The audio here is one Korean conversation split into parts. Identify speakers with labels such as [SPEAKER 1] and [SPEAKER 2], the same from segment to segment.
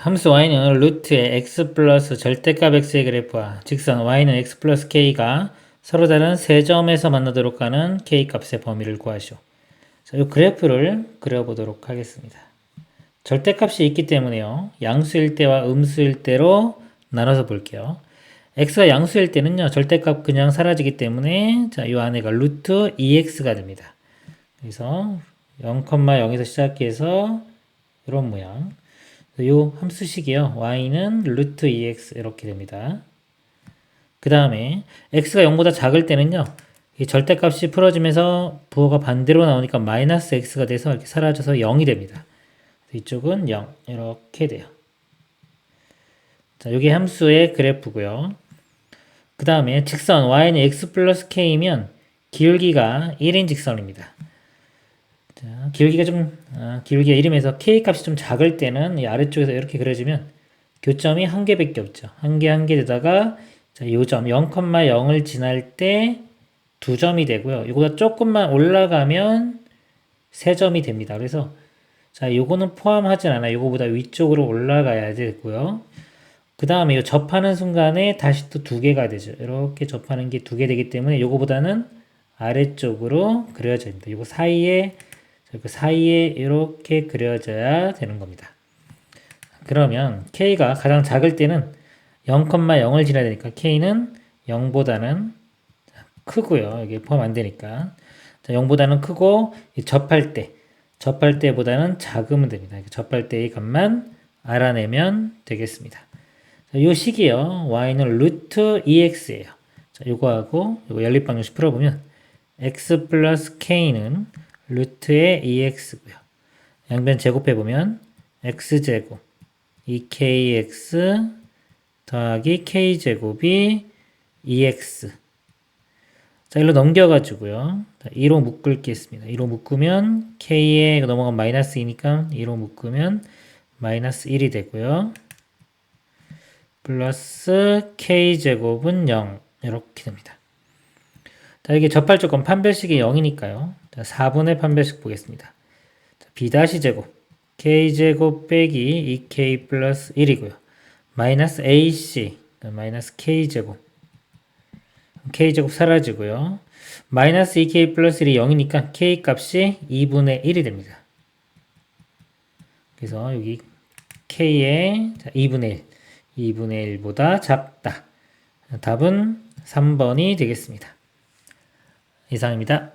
[SPEAKER 1] 함수 y는 루트의 x 플러스 절대값 x의 그래프와 직선 y는 x 플러스 k가 서로 다른 세 점에서 만나도록 하는 k 값의 범위를 구하시오. 자, 이 그래프를 그려보도록 하겠습니다. 절대값이 있기 때문에요. 양수일 때와 음수일 때로 나눠서 볼게요. x가 양수일 때는요. 절대값 그냥 사라지기 때문에 자, 이 안에가 루트 2x가 됩니다. 그래서 0,0에서 시작해서 이런 모양. 이 함수식이요. y는 루트 2x 이렇게 됩니다. 그 다음에 x가 0보다 작을 때는요. 이 절대값이 풀어지면서 부호가 반대로 나오니까 마이너스 x가 돼서 이렇게 사라져서 0이 됩니다. 이쪽은 0 이렇게 돼요. 자, 이게 함수의 그래프고요. 그 다음에 직선 y는 x 플러스 k면 기울기가 1인 직선입니다. 자, 기울기가 1이면서 k 값이 좀 작을 때는 이 아래쪽에서 이렇게 그려지면 교점이 한 개밖에 없죠. 한 개 되다가 자, 요점 0,0을 지날 때 2점이 되고요. 이거보다 조금만 올라가면 3점이 됩니다. 그래서 자, 요거는 포함하진 않아요. 요거보다 위쪽으로 올라가야 되고요. 그 다음에 요 접하는 순간에 다시 또 2개가 되죠. 이렇게 접하는 게 2개 되기 때문에 요거보다는 아래쪽으로 그려져 있습니다. 요거 사이에 그 사이에 이렇게 그려져야 되는 겁니다. 그러면 k가 가장 작을 때는 0,0을 지나야 되니까 k는 0보다는 크고요. 이게 포함 안 되니까. 자, 0보다는 크고 접할 때보다는 작으면 됩니다. 접할 때의 값만 알아내면 되겠습니다. 자, 이 식이요. y는 루트 2x예요. 자, 요거하고 요거 연립방정식 풀어보면 x 플러스 k는 루트의 2x고요. 양변 제곱해보면 x제곱 2kx 더하기 k제곱이 2x. 자, 일로 넘겨가지고요. 2로 묶을겠습니다. 2로 묶으면 k에 넘어가면 마이너스 2니까 2로 묶으면 마이너스 1이 되고요. 플러스 k제곱은 0 이렇게 됩니다. 자, 이게 접할 조건 판별식이 0이니까요. 자, 4분의 판별식 보겠습니다. 자, b-제곱 k제곱 빼기 2k 플러스 1이고요. 마이너스 ac 마이너스 k제곱 k제곱 사라지고요. 마이너스 2k 플러스 1이 0이니까 k 값이 2분의 1이 됩니다. 그래서 여기 k의 2분의 1보다 작다. 답은 3번이 되겠습니다. 이상입니다.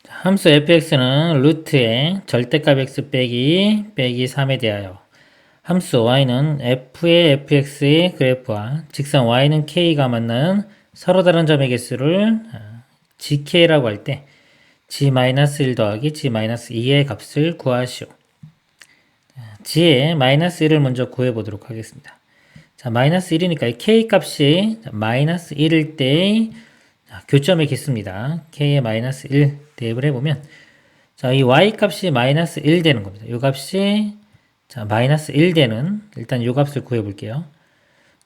[SPEAKER 1] 함수 fx는 루트의 절대값 x 빼기 3에 대하여 함수 y는 f의 fx의 그래프와 직선 y는 k가 만나는 서로 다른 점의 개수를 gk라고 할 때 g-1 더하기 g-2의 값을 구하시오. g의 마이너스 1을 먼저 구해보도록 하겠습니다. 자, 마이너스 1이니까 k 값이 마이너스 1일 때의 교점의 개수입니다. k의 마이너스 1 대입을 해보면 자, 이 y 값이 마이너스 1 되는 겁니다. 이 값이 자, 마이너스 1 되는 일단 이 값을 구해볼게요.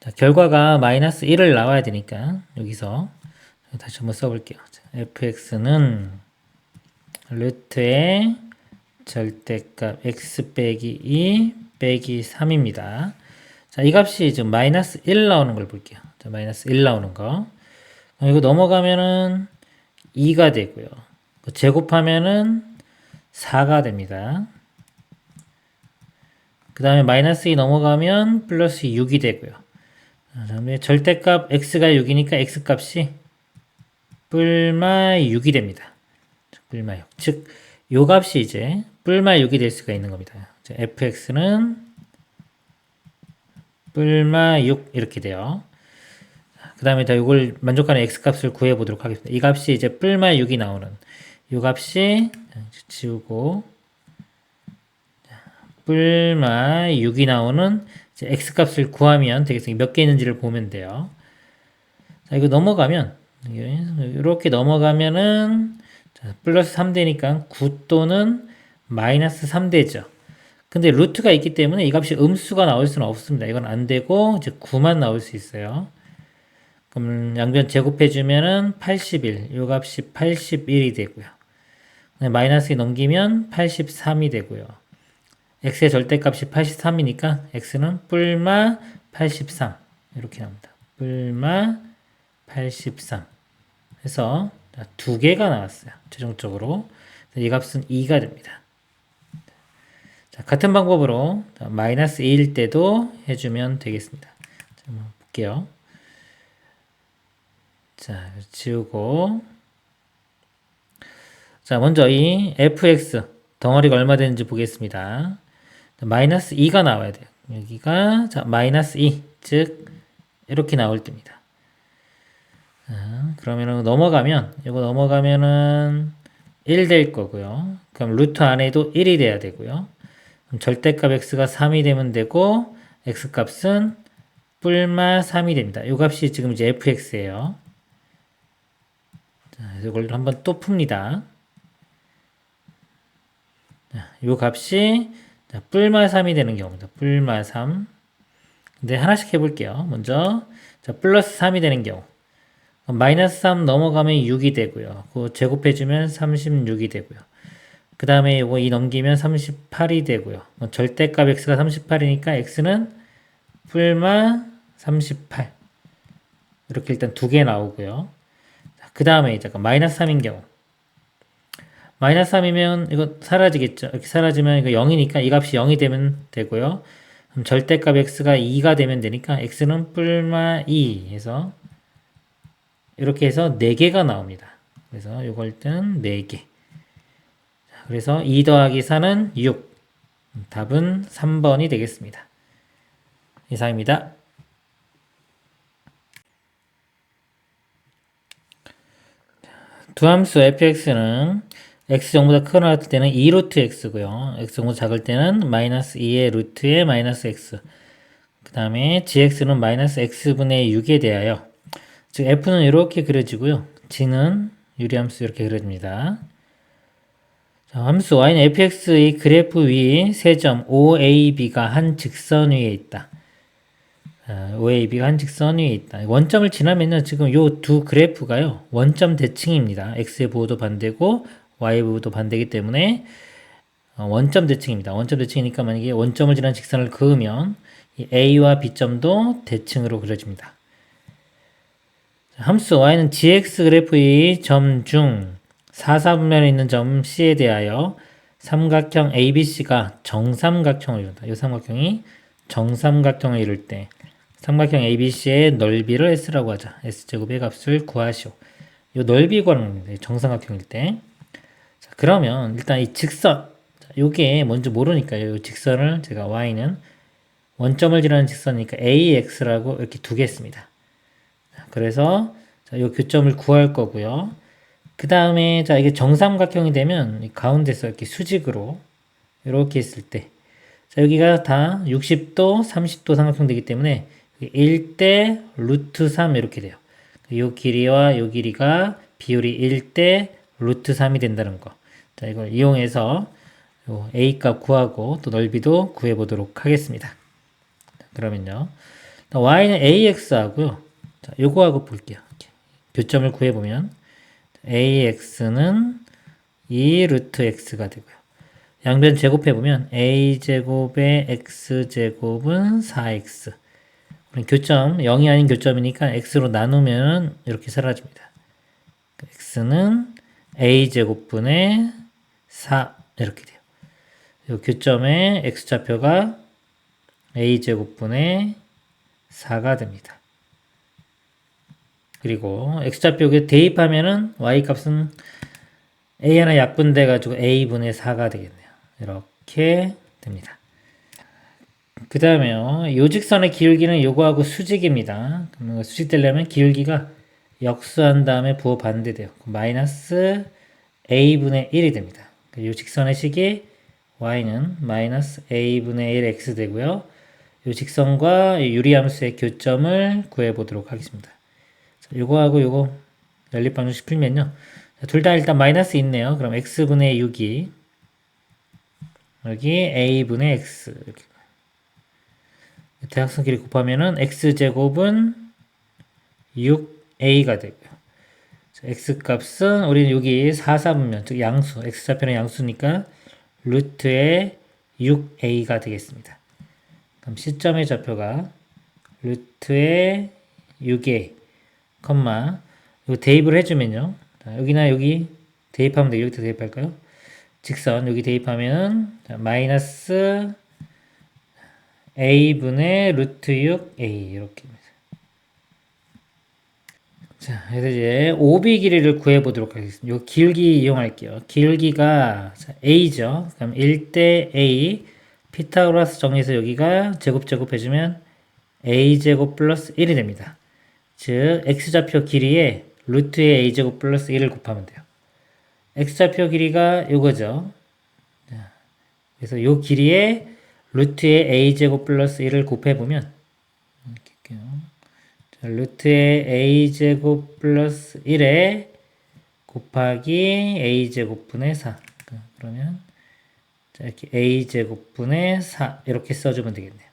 [SPEAKER 1] 자, 결과가 마이너스 1을 나와야 되니까 여기서 다시 한번 써볼게요. 자, fx는 루트의 절대값 x 빼기 2 빼기 3입니다. 자, 이 값이 지금 마이너스 1 나오는 걸 볼게요. 자, 마이너스 1 나오는 거. 이거 넘어가면은 2가 되고요. 제곱하면은 4가 됩니다. 그 다음에 마이너스 2 넘어가면 플러스 6이 되고요. 그 다음에 절대값 x가 6이니까 x 값이 뿔마 6이 됩니다. 뿔마 6. 즉, 요 값이 이제 뿔마 6이 될 수가 있는 겁니다. fx는 뿔마 6 이렇게 돼요. 그 다음에 자, 이걸 만족하는 x 값을 구해 보도록 하겠습니다. 이 값이 이제 뿔마 6이 나오는 이 값이 지우고 뿔마 6이 나오는 이제 x 값을 구하면 되겠습니다. 몇 개 있는지를 보면 돼요. 자, 이거 넘어가면 이렇게 넘어가면은 자, 플러스 3되니까 9 또는 마이너스 3되죠. 근데 루트가 있기 때문에 이 값이 음수가 나올 수는 없습니다. 이건 안 되고 이제 9만 나올 수 있어요. 그럼 양변 제곱해주면은 81. 이 값이 81이 되고요. 마이너스 2 넘기면 83이 되고요. x의 절대값이 83이니까 x는 뿔마 83 이렇게 나옵니다. 뿔마 83 해서 두 개가 나왔어요. 최종적으로 이 값은 2가 됩니다. 자, 같은 방법으로 마이너스 2일 때도 해주면 되겠습니다. 자, 한번 볼게요. 자, 지우고 자, 먼저 이 fx 덩어리가 얼마 되는지 보겠습니다. 마이너스 2가 나와야 돼요. 여기가 자, 마이너스 2, 즉 이렇게 나올 때입니다. 그러면은 이거 넘어가면은 1 될 거고요. 그럼 루트 안에도 1이 돼야 되고요. 그럼 절대값 x가 3이 되면 되고 x값은 뿔마 3이 됩니다. 이 값이 지금 이제 fx예요. 자, 이걸 한번 또 풉니다. 자, 이 값이 자, 뿔마 3이 되는 경우입니다. 뿔마 3. 근데 하나씩 해볼게요. 먼저 자, 플러스 3이 되는 경우 마이너스 3 넘어가면 6이 되고요. 그거 제곱해주면 36이 되고요. 그 다음에 이거 2 넘기면 38이 되고요. 절대값 x가 38이니까 x는 뿔마 38 이렇게 일단 두 개 나오고요. 그 다음에 잠깐 마이너스 3인 경우 마이너스 3이면 이거 사라지겠죠. 이렇게 사라지면 이거 0이니까 이 값이 0이 되면 되고요. 그럼 절대값 x가 2가 되면 되니까 x는 뿔마 2 해서 이렇게 해서 4개가 나옵니다. 그래서 이걸 일단 4개. 그래서 2 더하기 4는 6. 답은 3번이 되겠습니다. 이상입니다. 두 함수 fx는 x 정보다 크거나 같을 때는 2루트 x고요. x 정보다 작을 때는 마이너스 2의 루트에 마이너스 x. 그 다음에 gx는 마이너스 x분의 6에 대하여 즉 f는 이렇게 그려지고요. g는 유리함수 이렇게 그려집니다. 자, 함수 y는 fx의 그래프 위 세 점 OAB가 한 직선 위에 있다. OAB가 한 직선 위에 있다. 원점을 지나면요. 지금 요 두 그래프가요. 원점 대칭입니다. x의 부호도 반대고 y의 부호도 반대이기 때문에 원점 대칭입니다. 원점 대칭이니까 만약에 원점을 지난 직선을 그으면 이 A와 B점도 대칭으로 그려집니다. 함수 y는 gx 그래프의 점 중 4, 4분면에 있는 점 C에 대하여 삼각형 ABC가 정삼각형을 이룬다. 이 삼각형이 정삼각형을 이룰 때 삼각형 ABC의 넓이를 S라고 하자. S제곱의 값을 구하시오. 이 넓이 구하는 겁니다. 정삼각형일 때. 자, 그러면 일단 이 직선, 요게 뭔지 모르니까요. 이 직선을 제가 y는 원점을 지나는 직선이니까 AX라고 이렇게 두겠습니다. 그래서 자, 요 교점을 구할 거고요. 그 다음에 자 이게 정삼각형이 되면 가운데서 이렇게 수직으로 이렇게 있을 때 자 여기가 다 60도, 30도 삼각형 되기 때문에 1대 루트 3 이렇게 돼요. 요 길이와 요 길이가 비율이 1대 루트 3이 된다는 거. 자 이걸 이용해서 요 A 값 구하고 또 넓이도 구해 보도록 하겠습니다. 그러면요. y는 ax 하고요. 자, 요거하고 볼게요. 이렇게. 교점을 구해보면 ax는 2 루트 x가 되고요. 양변 제곱해보면 a제곱의 x제곱은 4x. 교점, 0이 아닌 교점이니까 x로 나누면 이렇게 사라집니다. x는 a제곱분의 4 이렇게 돼요. 요 교점의 x좌표가 a제곱분의 4가 됩니다. 그리고 x좌표에 대입하면은 y값은 a 하나 약분돼 가지고 a분의 4가 되겠네요. 이렇게 됩니다. 그 다음에요. 요 직선의 기울기는 요거하고 수직입니다. 그럼 수직되려면 기울기가 역수한 다음에 부호 반대돼요. 마이너스 a분의 1이 됩니다. 요 직선의 식이 y는 마이너스 a분의 1 x 되고요. 요 직선과 유리함수의 교점을 구해보도록 하겠습니다. 자, 요거하고 요거 연립방정식 풀면요. 둘 다 일단 마이너스 있네요. 그럼 x분의 6이 여기 a분의 x 이렇게. 대각선끼리 곱하면은 x제곱은 6a가 되고요. x 값은 우리는 여기 4, 4분면, 즉 양수, x좌표는 양수니까 루트의 6a가 되겠습니다. 그럼 시점의 좌표가 루트의 6a, 컴마, 이거 대입을 해주면요. 자, 여기나 여기 대입하면 되겠죠. 여기다 대입할까요? 직선, 여기 대입하면, 자, 마이너스 a분의 루트 6a, 이렇게. 자, 그래서 이제 OB 길이를 구해보도록 하겠습니다. 요 기울기 이용할게요. 기울기가 a죠. 그럼 1대 a, 피타고라스 정리해서 여기가 제곱 해주면 a제곱 플러스 1이 됩니다. 즉 x좌표 길이에 루트의 a제곱 플러스 1을 곱하면 돼요. x좌표 길이가 요거죠. 그래서 요 길이에 루트의 a제곱 플러스 1을 곱해보면 이렇게 할게요. 루트의 a제곱 플러스 1에 곱하기 a제곱분의 4. 그러면 자, 이렇게 a제곱분의 4 이렇게 써주면 되겠네요.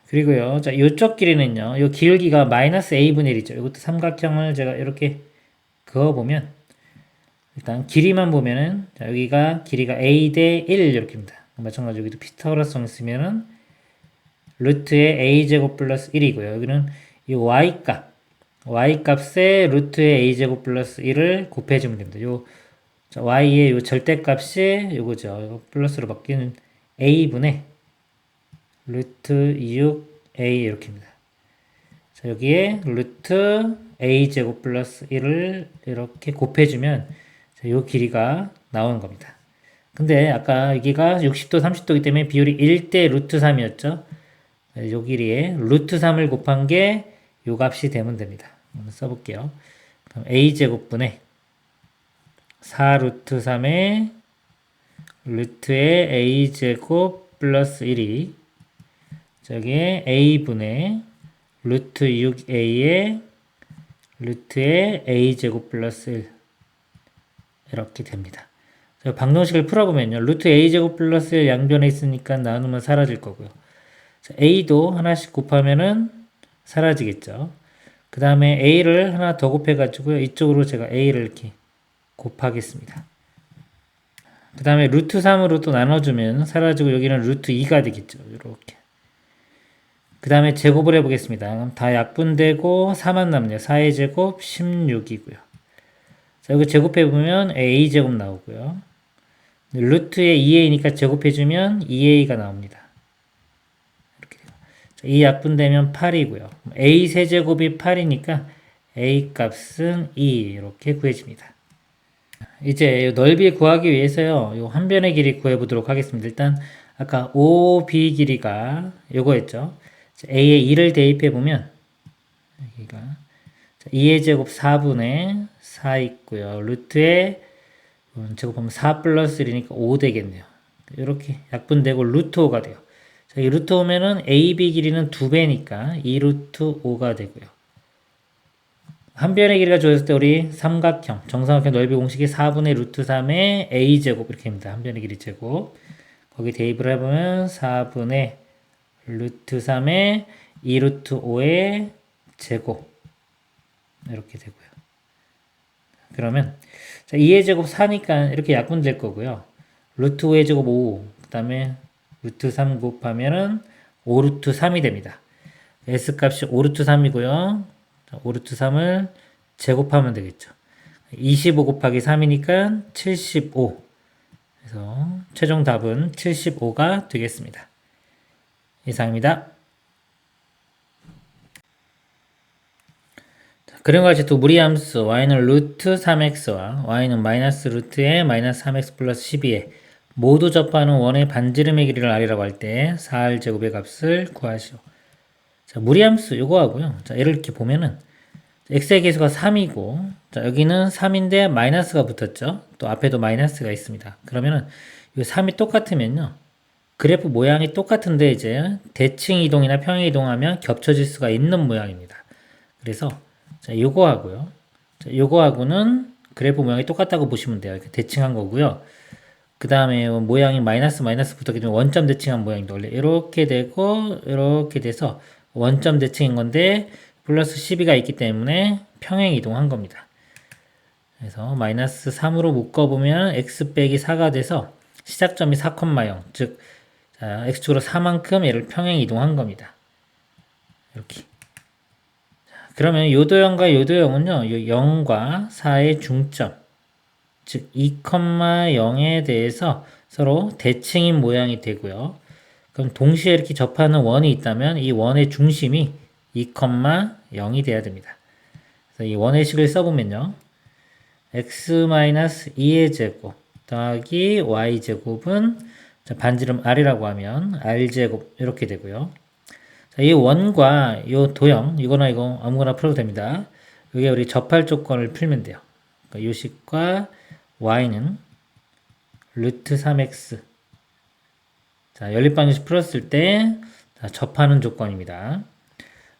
[SPEAKER 1] 그리고요, 자, 요쪽 길이는요, 요 기울기가 마이너스 a분의 1이죠. 이것도 삼각형을 제가 이렇게 그어보면 일단 길이만 보면은 자, 여기가 길이가 a 대 1 이렇게입니다. 마찬가지로 여기도 피타고라스성 쓰면은 루트의 a제곱 플러스 1이고요. 여기는 이 y값에 루트의 a제곱 플러스 1을 곱해주면 됩니다. y의 요 절대값이 요거죠. 이거 플러스로 바뀌는 a분의 루트 6a 이렇게입니다. 자, 여기에 루트 a제곱 플러스 1을 이렇게 곱해주면 자, 요 길이가 나오는 겁니다. 근데 아까 여기가 60도 30도이기 때문에 비율이 1대 루트 3이었죠. 요 길이에 루트 3을 곱한 게 요 값이 되면 됩니다. 한번 써볼게요. 그럼 a제곱분의 4 루트 3의 루트의 a제곱 플러스 1이 저기에 a분의 루트 6a의 루트의 a제곱 플러스 1 이렇게 됩니다. 방정식을 풀어보면요. 루트 a제곱 플러스 1 양변에 있으니까 나누면 사라질 거고요. 자, a도 하나씩 곱하면은 사라지겠죠. 그 다음에 a를 하나 더 곱해가지고요. 이쪽으로 제가 a를 이렇게 곱하겠습니다. 그 다음에 루트 3으로 또 나눠주면 사라지고 여기는 루트 2가 되겠죠. 이렇게. 그 다음에 제곱을 해보겠습니다. 그럼 다 약분되고 4만 남네요. 4의 제곱 16이고요. 자, 여기 제곱해보면 a제곱 나오고요. 루트에 2a니까 제곱해주면 2a가 나옵니다. 이렇게 돼요. 자, 이 약분되면 8이고요. a 세제곱이 8이니까 a 값은 2 이렇게 구해집니다. 이제 넓이 구하기 위해서요. 요 한 변의 길이 구해보도록 하겠습니다. 일단 아까 OB 길이가 요거였죠. a에 2를 대입해보면 여기가 2의 제곱 4분의 4 있고요. 루트에 제곱하면 4 플러스 1이니까 5 되겠네요. 이렇게 약분되고 루트 5가 돼요. 자, 이 루트 5면은 AB 길이는 2배니까 2 루트 5가 되고요. 한 변의 길이가 주어졌을 때 우리 삼각형, 정삼각형 넓이 공식이 4분의 루트 3의 A제곱 이렇게입니다. 한 변의 길이 제곱. 거기 대입을 해보면 4분의 루트 3의 2 루트 5의 제곱 이렇게 되고요. 그러면 자, 2의 제곱 4니까 이렇게 약분될 거고요. 루트 5의 제곱 5, 그 다음에 루트 3 곱하면은 5 루트 3이 됩니다. S값이 5 루트 3이고요. 5 루트 3을 제곱하면 되겠죠. 25 곱하기 3이니까 75. 그래서 최종 답은 75가 되겠습니다. 이상입니다. 그런 것 같이 또 무리함수 y는 루트 3x와 y는 마이너스 루트에 마이너스 3x 플러스 12에 모두 접하는 원의 반지름의 길이를 r이라고 할 때 4r제곱의 값을 구하시오. 자, 무리함수 요거 하고요. 자, 얘를 이렇게 보면은 x의 계수가 3이고 자, 여기는 3인데 마이너스가 붙었죠. 또 앞에도 마이너스가 있습니다. 그러면은 이 3이 똑같으면요. 그래프 모양이 똑같은데 이제 대칭 이동이나 평행 이동하면 겹쳐질 수가 있는 모양입니다. 그래서 자, 요거 하고요. 자, 요거 하고는 그래프 모양이 똑같다고 보시면 돼요. 이렇게 대칭한 거고요. 그 다음에 모양이 마이너스 붙었기 때문에 원점 대칭한 모양인데 원래 이렇게 되고 이렇게 돼서 원점 대칭인 건데 플러스 12가 있기 때문에 평행 이동한 겁니다. 그래서 마이너스 3으로 묶어보면 x 빼기 4가 돼서 시작점이 4,0, 즉 자, x축으로 4만큼 얘를 평행 이동한 겁니다. 이렇게. 그러면 요 도형과 요 도형은요, 요 0과 4의 중점, 즉 2,0에 대해서 서로 대칭인 모양이 되고요. 그럼 동시에 이렇게 접하는 원이 있다면 이 원의 중심이 2,0이 돼야 됩니다. 그래서 이 원의 식을 써보면요. x-2의 제곱 더하기 y제곱은 반지름 r이라고 하면 r제곱 이렇게 되고요. 자, 이 원과 이 도형 이거나 이거 아무거나 풀어도 됩니다. 이게 우리 접할 조건을 풀면 돼요. 그러니까 이 식과 y는 루트 3x 자, 연립방정식 풀었을 때 자, 접하는 조건입니다.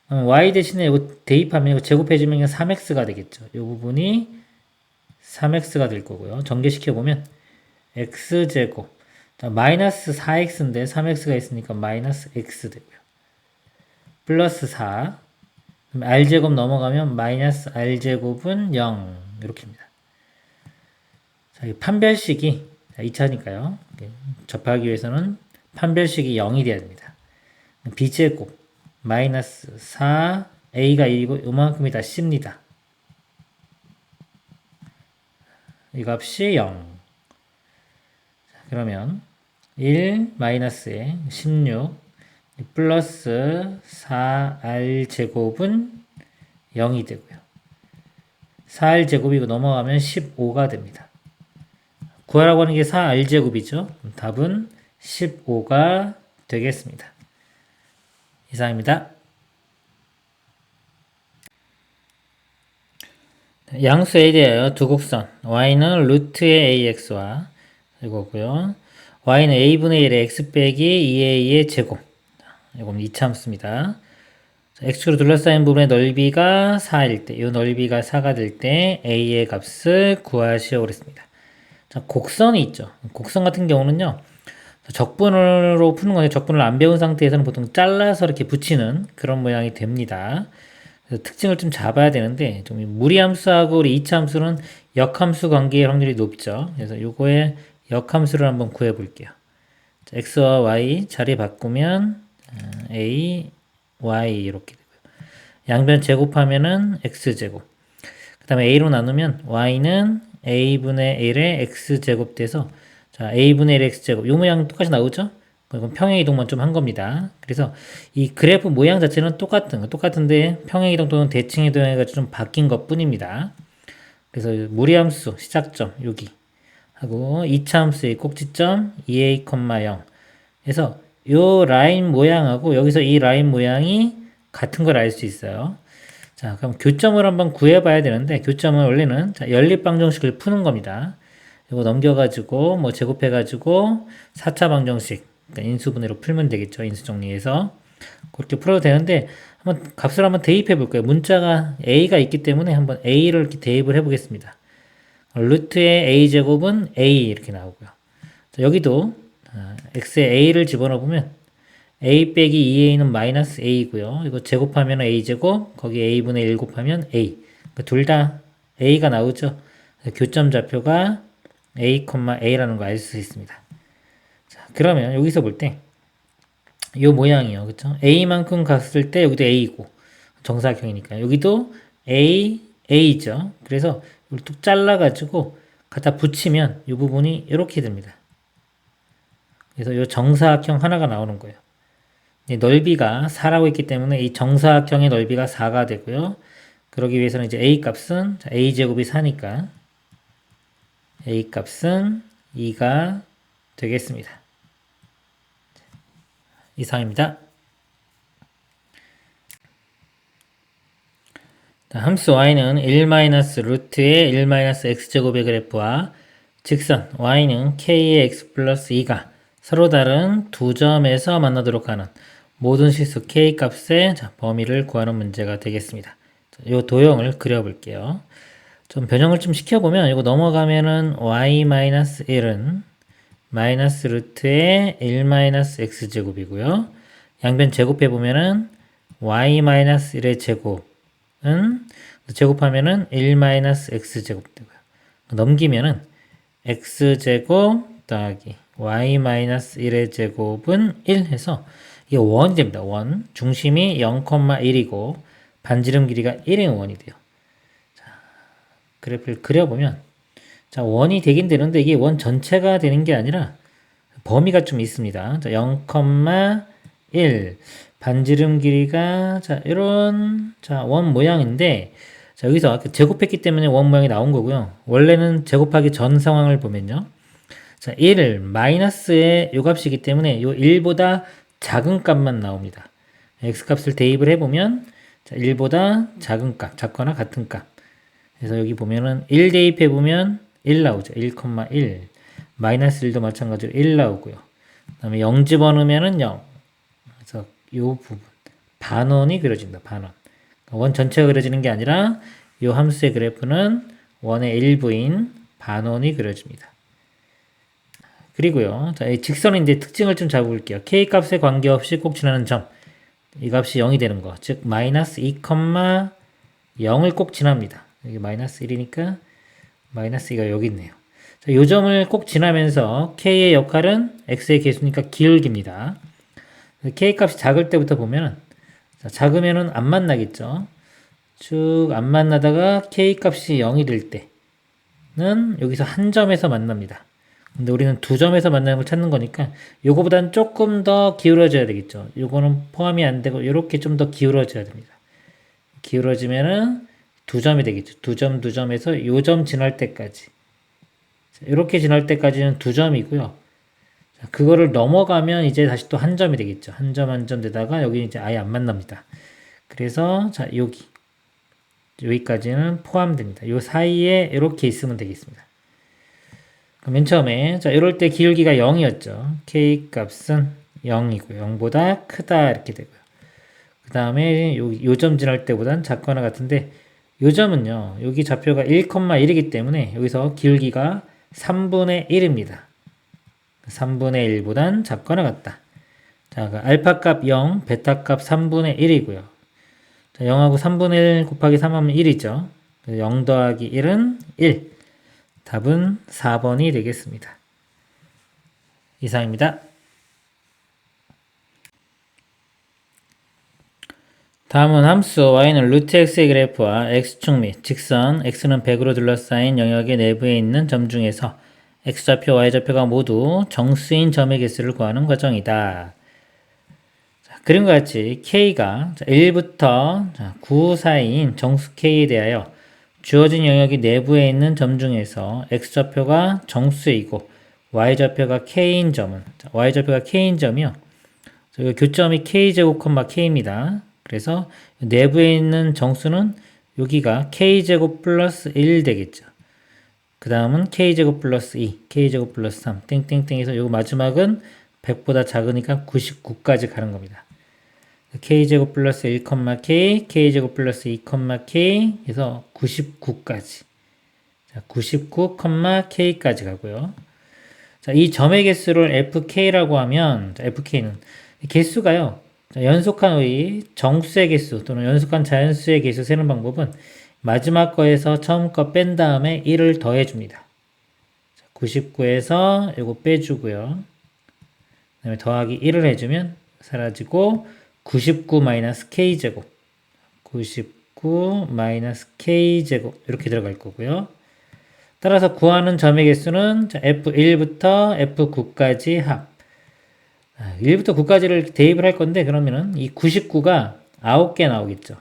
[SPEAKER 1] y 대신에 이거 대입하면 이거 제곱해주면 3x가 되겠죠. 이 부분이 3x가 될 거고요. 전개시켜보면 x제곱 자, 마이너스 4x인데 3x가 있으니까 마이너스 x 되고요. 플러스 4 r제곱 넘어가면 마이너스 r제곱은 0 이렇게입니다. 자, 이 판별식이 2차니까요. 접하기 위해서는 판별식이 0이 돼야 됩니다. b제곱 마이너스 4 a가 1이고 요만큼이 다 c입니다. 이 값이 0. 그러면 1 마이너스에 16 플러스 4r 제곱은 0이 되고요. 4r 제곱이고 넘어가면 15가 됩니다. 구하라고 하는 게 4r 제곱이죠. 답은 15가 되겠습니다. 이상입니다. 양수 A에 대하여 두 곡선 y는 루트의 ax와 이거고요. y는 a분의 1의 x 빼기 2a의 제곱 이건 이차함수입니다. x축으로 둘러싸인 부분의 넓이가 4일 때, 이 넓이가 4가 될 때 a의 값을 구하시오 그랬습니다. 자, 곡선이 있죠. 곡선 같은 경우는요. 적분으로 푸는 건데 적분을 안 배운 상태에서는 보통 잘라서 이렇게 붙이는 그런 모양이 됩니다. 그래서 특징을 좀 잡아야 되는데 좀 무리함수하고 우리 이차함수는 역함수 관계의 확률이 높죠. 그래서 요거의 역함수를 한번 구해 볼게요. x와 y 자리 바꾸면 a, y 이렇게 되고요. 양변 제곱하면은 x제곱. 그 다음에 a로 나누면 y는 a분의 1의 x제곱 돼서 자, a분의 1의 x제곱. 요 모양 똑같이 나오죠? 그럼 평행이동만 좀 한 겁니다. 그래서 이 그래프 모양 자체는 똑같은데 평행이동 또는 대칭이동 해가지고 좀 바뀐 것 뿐입니다. 그래서 무리함수 시작점 여기 하고 2차함수의 꼭지점 2a, 0 그래서 요 라인 모양하고 여기서 이 라인 모양이 같은 걸 알 수 있어요. 자, 그럼 교점을 한번 구해봐야 되는데 교점은 원래는 자, 연립방정식을 푸는 겁니다. 이거 넘겨가지고 뭐 제곱해가지고 4차 방정식 그러니까 인수분해로 풀면 되겠죠. 인수정리해서 그렇게 풀어도 되는데 한번 값을 한번 대입해 볼 거예요. 문자가 a가 있기 때문에 한번 a를 이렇게 대입을 해보겠습니다. 루트의 a제곱은 a 이렇게 나오고요. 자, 여기도 x에 a를 집어넣어 보면 a 빼기 2a는 마이너스 a이고요. 이거 제곱하면 a제곱 거기 a분의 1 곱하면 a 둘 다 a가 나오죠. 교점 좌표가 a, a라는 거 알 수 있습니다. 자, 그러면 여기서 볼 때 이 모양이요. 그쵸? a만큼 갔을 때 여기도 a이고 정사각형이니까 여기도 a, a죠. 그래서 이걸 뚝 잘라가지고 갖다 붙이면 이 부분이 이렇게 됩니다. 그래서 이 정사각형 하나가 나오는 거예요. 넓이가 4라고 있기 때문에 이 정사각형의 넓이가 4가 되고요. 그러기 위해서는 이제 a 값은 a제곱이 4니까 a 값은 2가 되겠습니다. 이상입니다. 함수 y는 1-루트의 1-x제곱의 그래프와 직선 y는 k의 x 플러스 2가 서로 다른 두 점에서 만나도록 하는 모든 실수 k 값의 범위를 구하는 문제가 되겠습니다. 이 도형을 그려볼게요. 좀 변형을 좀 시켜보면 이거 넘어가면은 y-1은 마이너스 루트의 1-x제곱이고요. 양변 제곱해보면은 y-1의 제곱은 제곱하면은 1-x제곱 되고요. 넘기면은 x제곱 더하기 y-1의 제곱은 1 해서 이게 원이 됩니다. 원. 중심이 0,1이고 반지름 길이가 1의 원이 돼요. 자, 그래프를 그려보면 자, 원이 되긴 되는데 이게 원 전체가 되는 게 아니라 범위가 좀 있습니다. 자, 0,1 반지름 길이가 자, 이런 자, 원 모양인데 자, 여기서 아까 제곱했기 때문에 원 모양이 나온 거고요. 원래는 제곱하기 전 상황을 보면요. 자, 1 마이너스의 요 값이기 때문에 요 1보다 작은 값만 나옵니다. x값을 대입을 해보면 자, 1보다 작은 값, 작거나 같은 값. 그래서 여기 보면은 1 대입해보면 1 나오죠. 1,1. 마이너스 1도 마찬가지로 1 나오고요. 그 다음에 0 집어넣으면은 0. 그래서 요 부분. 반원이 그려진다. 반원. 원 전체가 그려지는 게 아니라 요 함수의 그래프는 원의 일부인 반원이 그려집니다. 그리고요. 자, 이 직선인데 특징을 좀 잡아볼게요. k 값에 관계없이 꼭 지나는 점. 이 값이 0이 되는 거. 즉 마이너스 2,0을 꼭 지납니다. 여기 마이너스 1이니까 마이너스 2가 여기 있네요. 자, 요 점을 꼭 지나면서 k의 역할은 x의 개수니까 기울기입니다. k 값이 작을 때부터 보면은 자, 작으면은 안 만나겠죠. 쭉 안 만나다가 k 값이 0이 될 때는 여기서 한 점에서 만납니다. 근데 우리는 두 점에서 만나는 걸 찾는 거니까 요거보단 조금 더 기울어져야 되겠죠. 요거는 포함이 안 되고 이렇게 좀 더 기울어져야 됩니다. 기울어지면은 두 점이 되겠죠. 두 점에서 요 점 지날 때까지. 이렇게 지날 때까지는 두 점이고요. 자, 그거를 넘어가면 이제 다시 또 한 점이 되겠죠. 한 점 한 점 되다가 여기 이제 아예 안 만납니다. 그래서 자, 여기까지는 포함됩니다. 요 사이에 이렇게 있으면 되겠습니다. 맨 처음에 자, 이럴 때 기울기가 0이었죠. k 값은 0이고요. 0보다 크다 이렇게 되고요. 그 다음에 요 점 지날 때보단 작거나 같은데 요 점은요. 여기 좌표가 1,1이기 때문에 여기서 기울기가 3분의 1입니다. 3분의 1보단 작거나 같다. 자, 그 알파 값 0, 베타 값 3분의 1이고요. 자, 0하고 3분의 1 곱하기 3하면 1이죠. 0 더하기 1은 1. 답은 4번이 되겠습니다. 이상입니다. 다음은 함수 y는 루트 x의 그래프와 x축 및 직선 x는 100으로 둘러싸인 영역의 내부에 있는 점 중에서 x좌표, y좌표가 모두 정수인 점의 개수를 구하는 과정이다. 자, 그림과 같이 k가 1부터 9 사이인 정수 k에 대하여 주어진 영역이 내부에 있는 점 중에서 x좌표가 정수이고 y좌표가 k인 점은 y좌표가 k인 점이요. 교점이 k제곱, k입니다. 그래서 내부에 있는 정수는 여기가 k제곱 플러스 1 되겠죠. 그 다음은 k제곱 플러스 2, k제곱 플러스 3, 땡땡땡 해서 요 마지막은 100보다 작으니까 99까지 가는 겁니다. k제곱 플러스 1, k, k제곱 플러스 2, k 해서 99까지. 자, 99, k까지 가고요. 자, 이 점의 개수를 fk라고 하면, 자, fk는 개수가요. 자, 연속한 의 정수의 개수 또는 연속한 자연수의 개수 세는 방법은 마지막 거에서 처음 거 뺀 다음에 1을 더해줍니다. 99에서 이거 빼주고요. 그 다음에 더하기 1을 해주면 사라지고 99 마이너스 k제곱 99 마이너스 k제곱 이렇게 들어갈 거고요. 따라서 구하는 점의 개수는 f1부터 f9까지 합 1부터 9까지를 대입을 할 건데 그러면은 이 99가 9개 나오겠죠.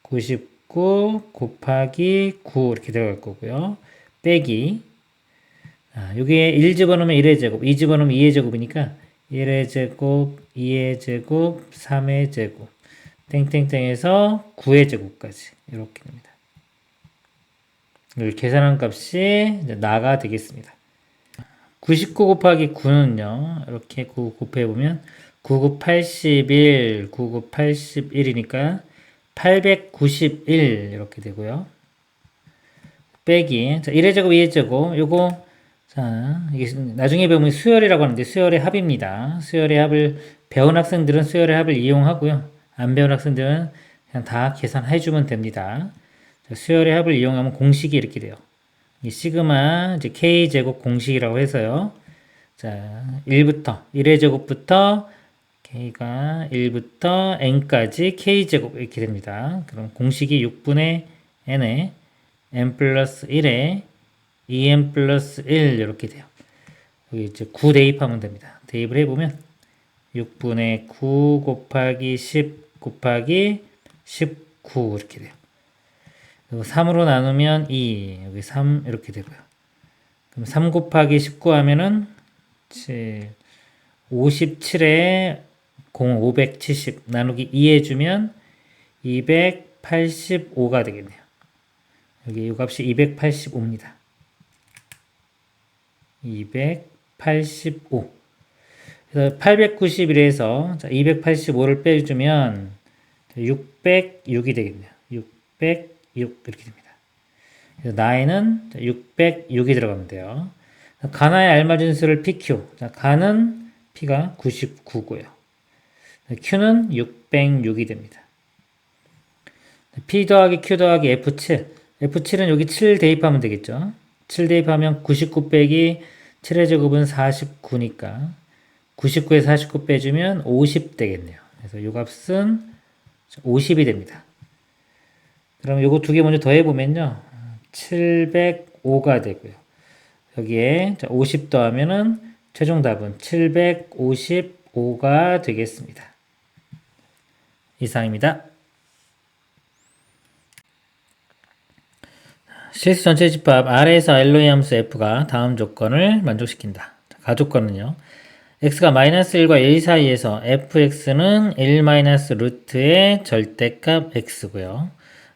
[SPEAKER 1] 99 곱하기 9 이렇게 들어갈 거고요. 빼기 여기에 1 집어넣으면 1의 제곱, 2 집어넣으면 2의 제곱이니까 1의 제곱, 2의 제곱, 3의 제곱 땡땡땡에서 9의 제곱까지 이렇게 됩니다. 여기 계산한 값이 이제 나가 되겠습니다. 99 곱하기 9는요. 이렇게 9 곱해보면 99 81, 99 81이니까 891 이렇게 되고요. 빼기 자, 1의 제곱, 2의 제곱 요거 자, 이게 나중에 배우면 수열이라고 하는데 수열의 합입니다. 수열의 합을 배운 학생들은 수열의 합을 이용하고요. 안 배운 학생들은 그냥 다 계산해주면 됩니다. 자, 수열의 합을 이용하면 공식이 이렇게 돼요. 이 시그마 이제 k 제곱 공식이라고 해서요. 자, 1의 제곱부터 k가 1부터 n까지 k 제곱 이렇게 됩니다. 그럼 공식이 6분의 n에 n 플러스 1에 2n 플러스 1 이렇게 돼요. 여기 이제 9 대입하면 됩니다. 대입을 해보면 6분의 9 곱하기 10 곱하기 19 이렇게 돼요. 그리고 3으로 나누면 2, 여기 3 이렇게 되고요. 그럼 3 곱하기 19 하면은 7, 57에 570 나누기 2 해주면 285가 되겠네요. 여기 이 값이 285입니다. 285. 그래서 891에서 285를 빼주면 606이 되겠네요. 606 이렇게 됩니다. 그래서 나에는 606이 들어가면 돼요. 가나에 알맞은 수를 PQ. 자, 가는 P가 99고요. Q는 606이 됩니다. P 더하기 Q 더하기 F7. F7은 여기 7 대입하면 되겠죠. 7 대입하면 99 빼기 7의 제곱은 49니까 99에 49 빼주면 50 되겠네요. 그래서 이 값은 50이 됩니다. 그럼 요거 두 개 먼저 더해보면요. 705가 되고요. 여기에 50 더하면은 최종 답은 755가 되겠습니다. 이상입니다. 실수 전체 집합 R에서 L로의 함수 F가 다음 조건을 만족시킨다. 가조건은요. x가 마이너스 1과 1 사이에서 fx는 1 마이너스 루트의 절대값 x고요.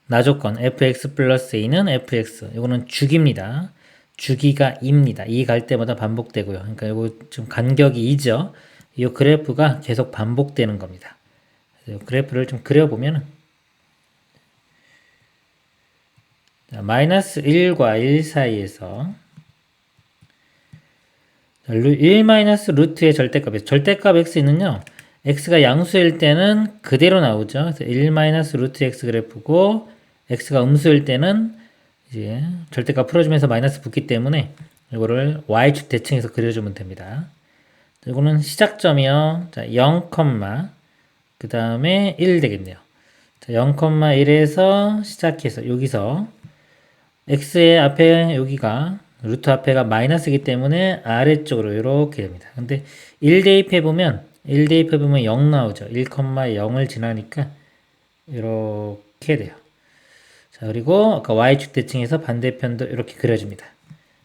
[SPEAKER 1] 나조건 fx 플러스 a는 fx. 이거는 주기입니다. 주기가 2입니다. 2 갈 때마다 반복되고요. 그러니까 이거 좀 간격이 2죠. 이 그래프가 계속 반복되는 겁니다. 그래프를 좀 그려보면은 마이너스 1과 1 사이에서 1 마이너스 루트의 절대값이에요. 절대값 x는요. x가 양수일 때는 그대로 나오죠. 그래서 1 마이너스 루트 x 그래프고 x가 음수일 때는 이제 절대값 풀어주면서 마이너스 붙기 때문에 이거를 y축 대칭해서 그려주면 됩니다. 이거는 시작점이요. 자, 0, 그 다음에 1 되겠네요. 자, 0,1에서 시작해서 여기서 x의 앞에 여기가 루트 앞에가 마이너스이기 때문에 아래쪽으로 이렇게 됩니다. 근데 1 대입해보면 0 나오죠. 1,0을 지나니까 이렇게 돼요. 자, 그리고 아까 y축 대칭해서 반대편도 이렇게 그려줍니다.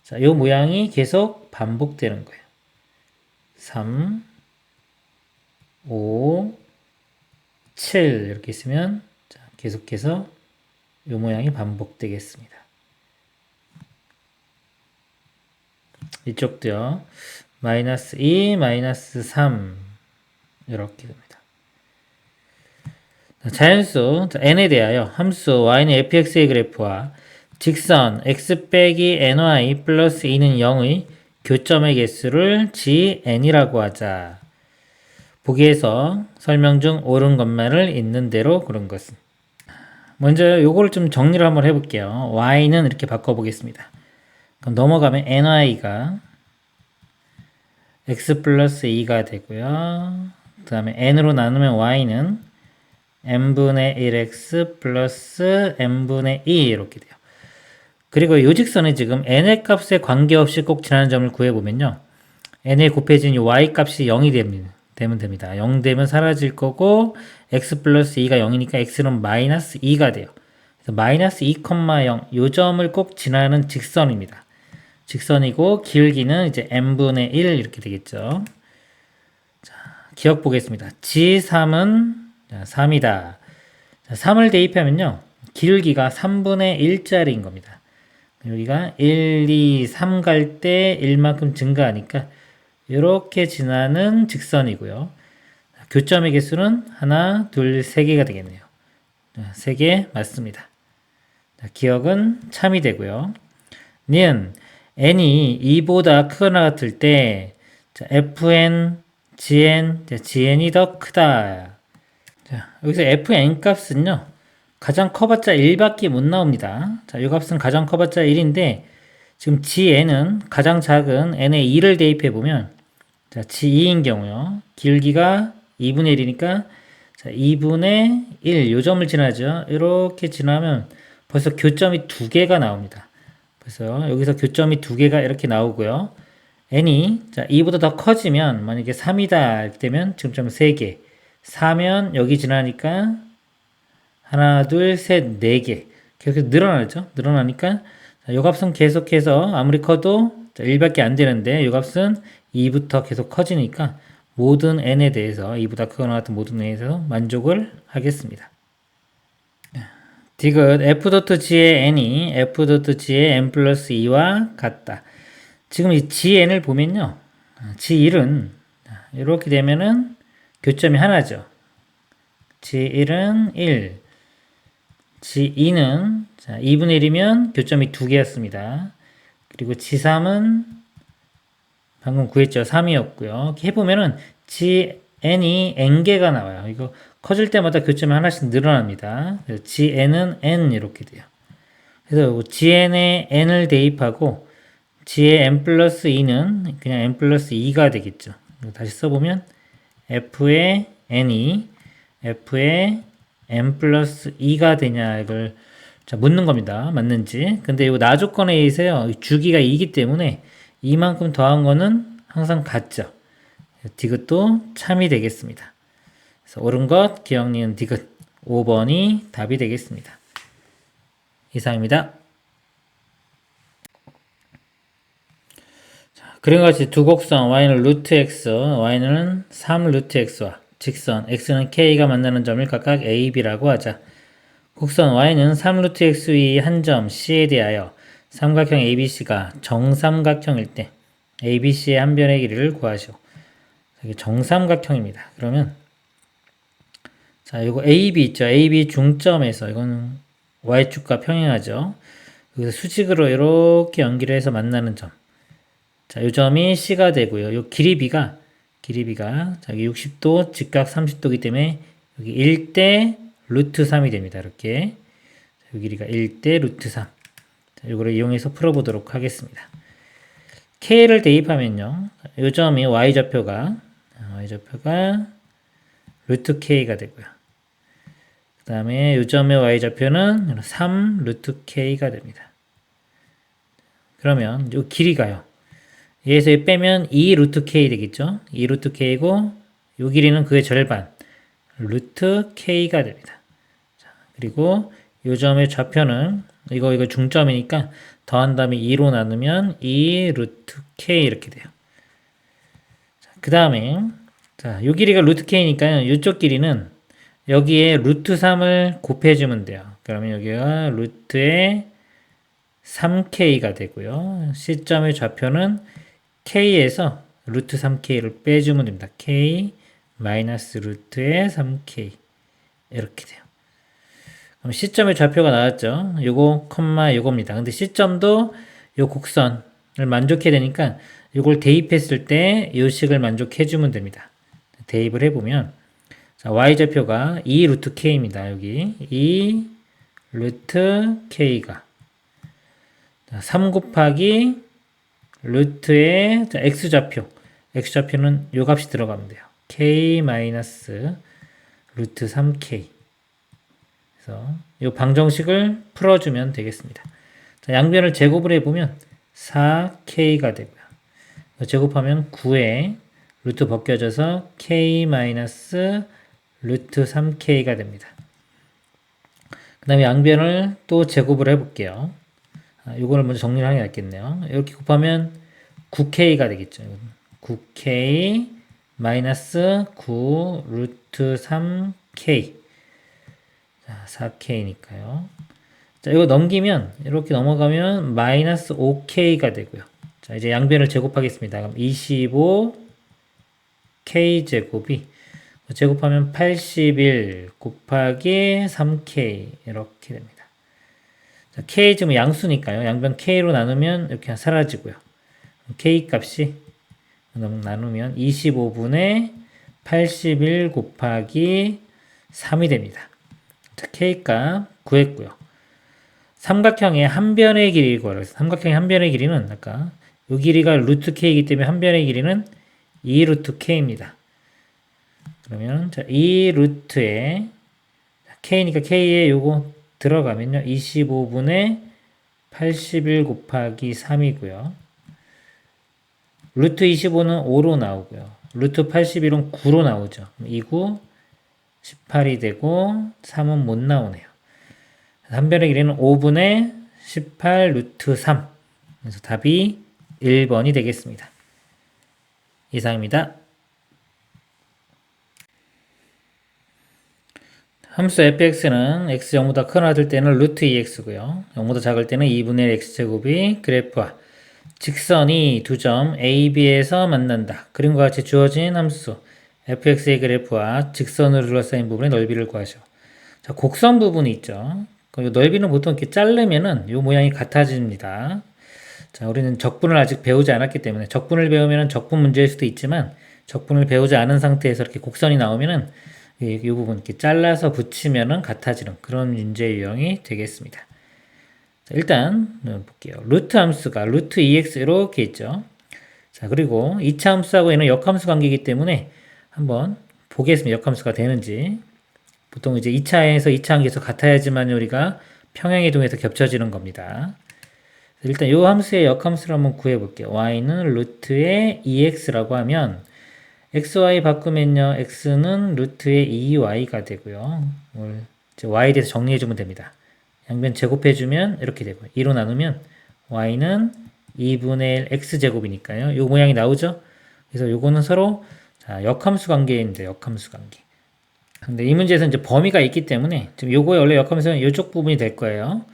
[SPEAKER 1] 자, 이 모양이 계속 반복되는 거예요. 3, 5, 7 이렇게 있으면 자, 계속해서 이 모양이 반복되겠습니다. 이쪽도요. 마이너스 2, 마이너스 3 이렇게 됩니다. 자연수 n에 대하여 함수 y는 fx의 그래프와 직선 x 빼기 ny 플러스 2는 0의 교점의 개수를 gn이라고 하자. 보기에서 설명 중 옳은 것만을 있는 대로 고른 것은. 먼저 요거를 좀 정리를 한번 해볼게요. y는 이렇게 바꿔보겠습니다. 그럼 넘어가면 ny가 x 플러스 2가 되고요. 그 다음에 n으로 나누면 y는 n분의 1x 플러스 n분의 2 이렇게 돼요. 그리고 이 직선이 지금 n의 값에 관계없이 꼭 지나는 점을 구해보면요. n에 곱해진 이 y 값이 0이 되면 됩니다. 0 되면 사라질 거고 x 플러스 2가 0이니까 x는 마이너스 2가 돼요. 그래서 마이너스 2,0 이 점을 꼭 지나는 직선입니다. 직선이고 길기는 이제 n분의 1 이렇게 되겠죠. 자, 기억 보겠습니다. g3은 3이다. 자, 3을 대입하면요. 길기가 3분의 1짜리인 겁니다. 여기가 1, 2, 3 갈 때 1만큼 증가하니까 이렇게 지나는 직선이고요. 교점의 개수는 하나, 둘, 세 개가 되겠네요. 세 개 맞습니다. 자, 기억은 참이 되고요. 는 n이 2보다 크거나 같을 때 자, fn, gn, gn이 더 크다. 자, 여기서 fn 값은요. 가장 커봤자 1밖에 못 나옵니다. 자, 이 값은 가장 커봤자 1인데 지금 GN은 가장 작은 n의 2를 대입해 보면 자, G2인 경우요. 길기가 2분의 1이니까 자, 2분의 1 요 점을 지나죠. 이렇게 지나면 벌써 교점이 두 개가 나옵니다. 그래서 여기서 교점이 두 개가 이렇게 나오고요. n이 자, 2보다 더 커지면 만약에 3이다 할 때면 지금처럼 3개. 4면 여기 지나니까 하나, 둘, 셋, 4개. 계속 늘어나죠. 늘어나니까 이 값은 계속해서 아무리 커도 1밖에 안 되는데 이 값은 2부터 계속 커지니까 모든 n에 대해서 2보다 크거나 같은 모든 n에 대해서 만족을 하겠습니다. 디귿 f.g의 n이 f.g의 n 플러스 2와 같다. 지금 이 gn을 보면요. g1은 이렇게 되면은 교점이 하나죠. g1은 1, g2는 2분의 1이면 교점이 두 개였습니다. 그리고 g3은 방금 구했죠. 3이었고요. 이렇게 해보면은 gn이 n개가 나와요. 이거 커질 때마다 교점이 하나씩 늘어납니다. 그래서 gn은 n 이렇게 돼요. 그래서 gn에 n을 대입하고 g의 n 플러스 2는 그냥 n 플러스 2가 되겠죠. 다시 써보면 f의 n이 f의 n 플러스 2가 되냐 이걸 자, 묻는 겁니다. 맞는지. 근데 이 나조건에 의해서요. 주기가 2이기 때문에 이만큼 더한 거는 항상 같죠. 디귿도 참이 되겠습니다. 그래서 옳은 것, 기억 니은 디귿 5번이 답이 되겠습니다. 이상입니다. 자, 그림과 같이 두 곡선 y는 루트 x, y는 3 루트 x와 직선 x는 k가 만나는 점을 각각 a, b라고 하자. 곡선 y는 3 루트 x 위 한 점 c에 대하여 삼각형 ABC가 정삼각형일 때 ABC의 한 변의 길이를 구하시오. 이게 정삼각형입니다. 그러면 자, 이거 AB 있죠. AB 중점에서 이거는 y축과 평행하죠. 여기서 수직으로 이렇게 연결해서 만나는 점. 자, 이 점이 C가 되고요. 이 길이비가 자, 여기 60도, 직각 30도이기 때문에 여기 1대 루트 3이 됩니다. 이렇게. 이 길이가 1대 루트 3. 자, 이거를 이용해서 풀어보도록 하겠습니다. K를 대입하면요. 이 점이 Y좌표가 루트 K가 되고요. 그 다음에 이 점의 Y좌표는 3 루트 K가 됩니다. 그러면 이 길이가요. 얘에서 빼면 2 루트 K 되겠죠. 2 루트 K고 이 길이는 그의 절반 루트 K가 됩니다. 자, 그리고 이 점의 좌표는 이거 중점이니까 더한 다음에 2로 나누면 2 루트 K 이렇게 돼요. 그 다음에 자, 이 길이가 루트 K니까요. 이쪽 길이는 여기에 루트 3을 곱해주면 돼요. 그러면 여기가 루트에 3K가 되고요. C점의 좌표는 K에서 루트 3K를 빼주면 됩니다. K 마이너스 루트에 3K 이렇게 돼요. 그럼 C점의 좌표가 나왔죠. 요거 콤마 요겁니다. 근데 C점도 요 곡선을 만족해야 되니까 요걸 대입했을 때 요 식을 만족해주면 됩니다. 대입을 해보면 자, Y좌표가 2 루트 K입니다. 여기 2 루트 K가 3 곱하기 루트의 X좌표는 요 값이 들어가면 돼요. K 마이너스 루트 3K. 그래서 이 방정식을 풀어주면 되겠습니다. 자, 양변을 제곱을 해보면 4K가 되고요. 제곱하면 9에 루트 벗겨져서 K 마이너스 루트 3K가 됩니다. 그 다음에 양변을 또 제곱을 해볼게요. 이거를 먼저 정리를 하는 게 낫겠네요. 이렇게 곱하면 9K가 되겠죠. 9K 마이너스 9 루트 3K. 자, 4K니까요. 자, 이거 넘기면, 이렇게 넘어가면 마이너스 5K가 되고요. 자, 이제 양변을 제곱하겠습니다. 그럼 25K 제곱이 제곱하면 81 곱하기 3K 이렇게 됩니다. 자, K 지금 양수니까요. 양변 K로 나누면 이렇게 사라지고요. K 값이 나누면 25분의 81 곱하기 3이 됩니다. 자, K 값 구했고요. 삼각형의 한 변의 길이를 구하라. 삼각형의 한 변의 길이는 아까 이 길이가 루트 k이기 때문에 한 변의 길이는 2 루트 k입니다. 그러면 자, 2 루트에 k니까 k에 요거 들어가면요. 25분의 81 곱하기 3이고요. 루트 25는 5로 나오고요. 루트 81은 9로 나오죠. 2구 18이 되고 3은 못 나오네요. 한 변의 길이는 5분의 18 루트 3. 그래서 답이 1번이 되겠습니다. 이상입니다. 함수 fx는 x 0보다 크거나 될 때는 루트 2x고요. 0보다 작을 때는 2분의 1 x제곱이 그래프와 직선이 두 점 A, B에서 만난다. 그림과 같이 주어진 함수 fx의 그래프와 직선으로 둘러싸인 부분의 넓이를 구하죠. 자, 곡선 부분이 있죠. 그 넓이는 보통 이렇게 자르면은 이 모양이 같아집니다. 자, 우리는 적분을 아직 배우지 않았기 때문에 적분을 배우면 적분 문제일 수도 있지만 적분을 배우지 않은 상태에서 이렇게 곡선이 나오면은 이 부분 이렇게 잘라서 붙이면은 같아지는 그런 문제 유형이 되겠습니다. 자, 일단 볼게요. 루트 함수가 루트 2x 이렇게 있죠. 자, 그리고 2차 함수하고 얘는 역함수 관계이기 때문에 한번 보겠습니다. 역함수가 되는지. 보통 이제 2차에서 2차 관계에서 같아야지만 우리가 평행이동에서 겹쳐지는 겁니다. 일단 이 함수의 역함수를 한번 구해볼게요. y는 루트의 2x라고 하면 xy 바꾸면요. x는 루트의 2y가 되고요. 이제 y에 대해서 정리해주면 됩니다. 양변 제곱해주면 이렇게 되고요. 2로 나누면 y는 2분의 1 x제곱이니까요. 이 모양이 나오죠? 그래서 요거는 서로 자, 역함수 관계인데 역함수 관계. 근데 이 문제에서 이제 범위가 있기 때문에 지금 요거의 원래 역함수는 이쪽 부분이 될 거예요.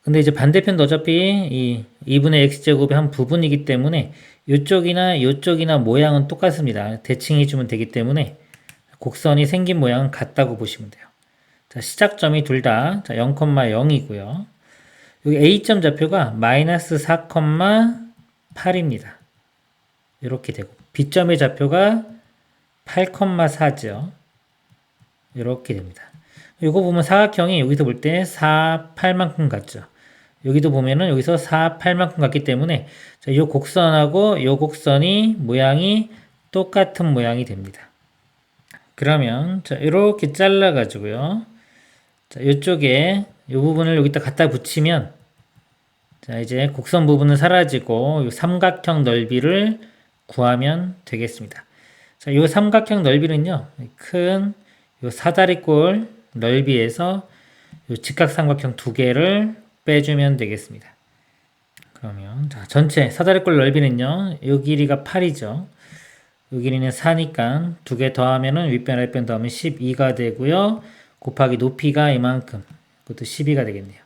[SPEAKER 1] 근데 이제 반대편도 어차피 이 2분의 x제곱의 한 부분이기 때문에 요쪽이나 모양은 똑같습니다. 대칭해 주면 되기 때문에 곡선이 생긴 모양은 같다고 보시면 돼요. 자, 시작점이 둘 다 0,0이고요. 여기 A점 좌표가 마이너스 4,8입니다. 이렇게 되고 B점의 좌표가 8,4죠. 이렇게 됩니다. 이거 보면 사각형이 여기서 볼 때 4, 8만큼 같죠. 여기도 보면은 여기서 4, 8만큼 같기 때문에 이 곡선하고 이 곡선이 모양이 똑같은 모양이 됩니다. 그러면 자, 이렇게 잘라 가지고요. 자, 이쪽에 이 부분을 여기다 갖다 붙이면 자, 이제 곡선 부분은 사라지고 이 삼각형 넓이를 구하면 되겠습니다. 자, 이 삼각형 넓이는요. 큰 이 사다리꼴 넓이에서 이 직각삼각형 두 개를 빼주면 되겠습니다. 그러면 자, 전체 사다리꼴 넓이는요. 이 길이가 8이죠. 이 길이는 4니까 두 개 더하면은 윗변 아랫변 더하면 12가 되고요. 곱하기 높이가 이만큼. 그것도 12가 되겠네요.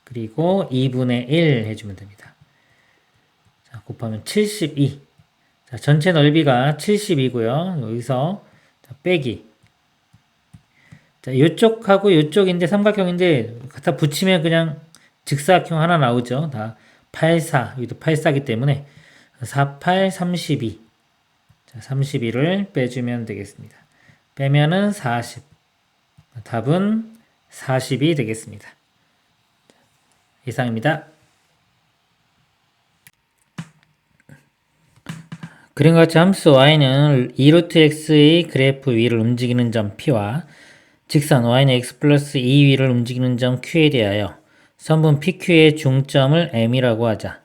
[SPEAKER 1] 그리고 2분의 1 해주면 됩니다. 자, 곱하면 72. 자, 전체 넓이가 70이고요. 여기서 자, 빼기. 자, 요쪽하고 요쪽인데 삼각형인데 갖다 붙이면 그냥 직사각형 하나 나오죠. 다 84. 여기도 84이기 때문에 48, 32. 자, 32를 빼주면 되겠습니다. 빼면은 40. 답은 40이 되겠습니다. 이상입니다. 그림과 같이 함수 y는 2루트 x의 그래프 위를 움직이는 점 p와 직선 y는 x 플러스 2 위를 움직이는 점 q에 대하여 선분 PQ의 중점을 M이라고 하자.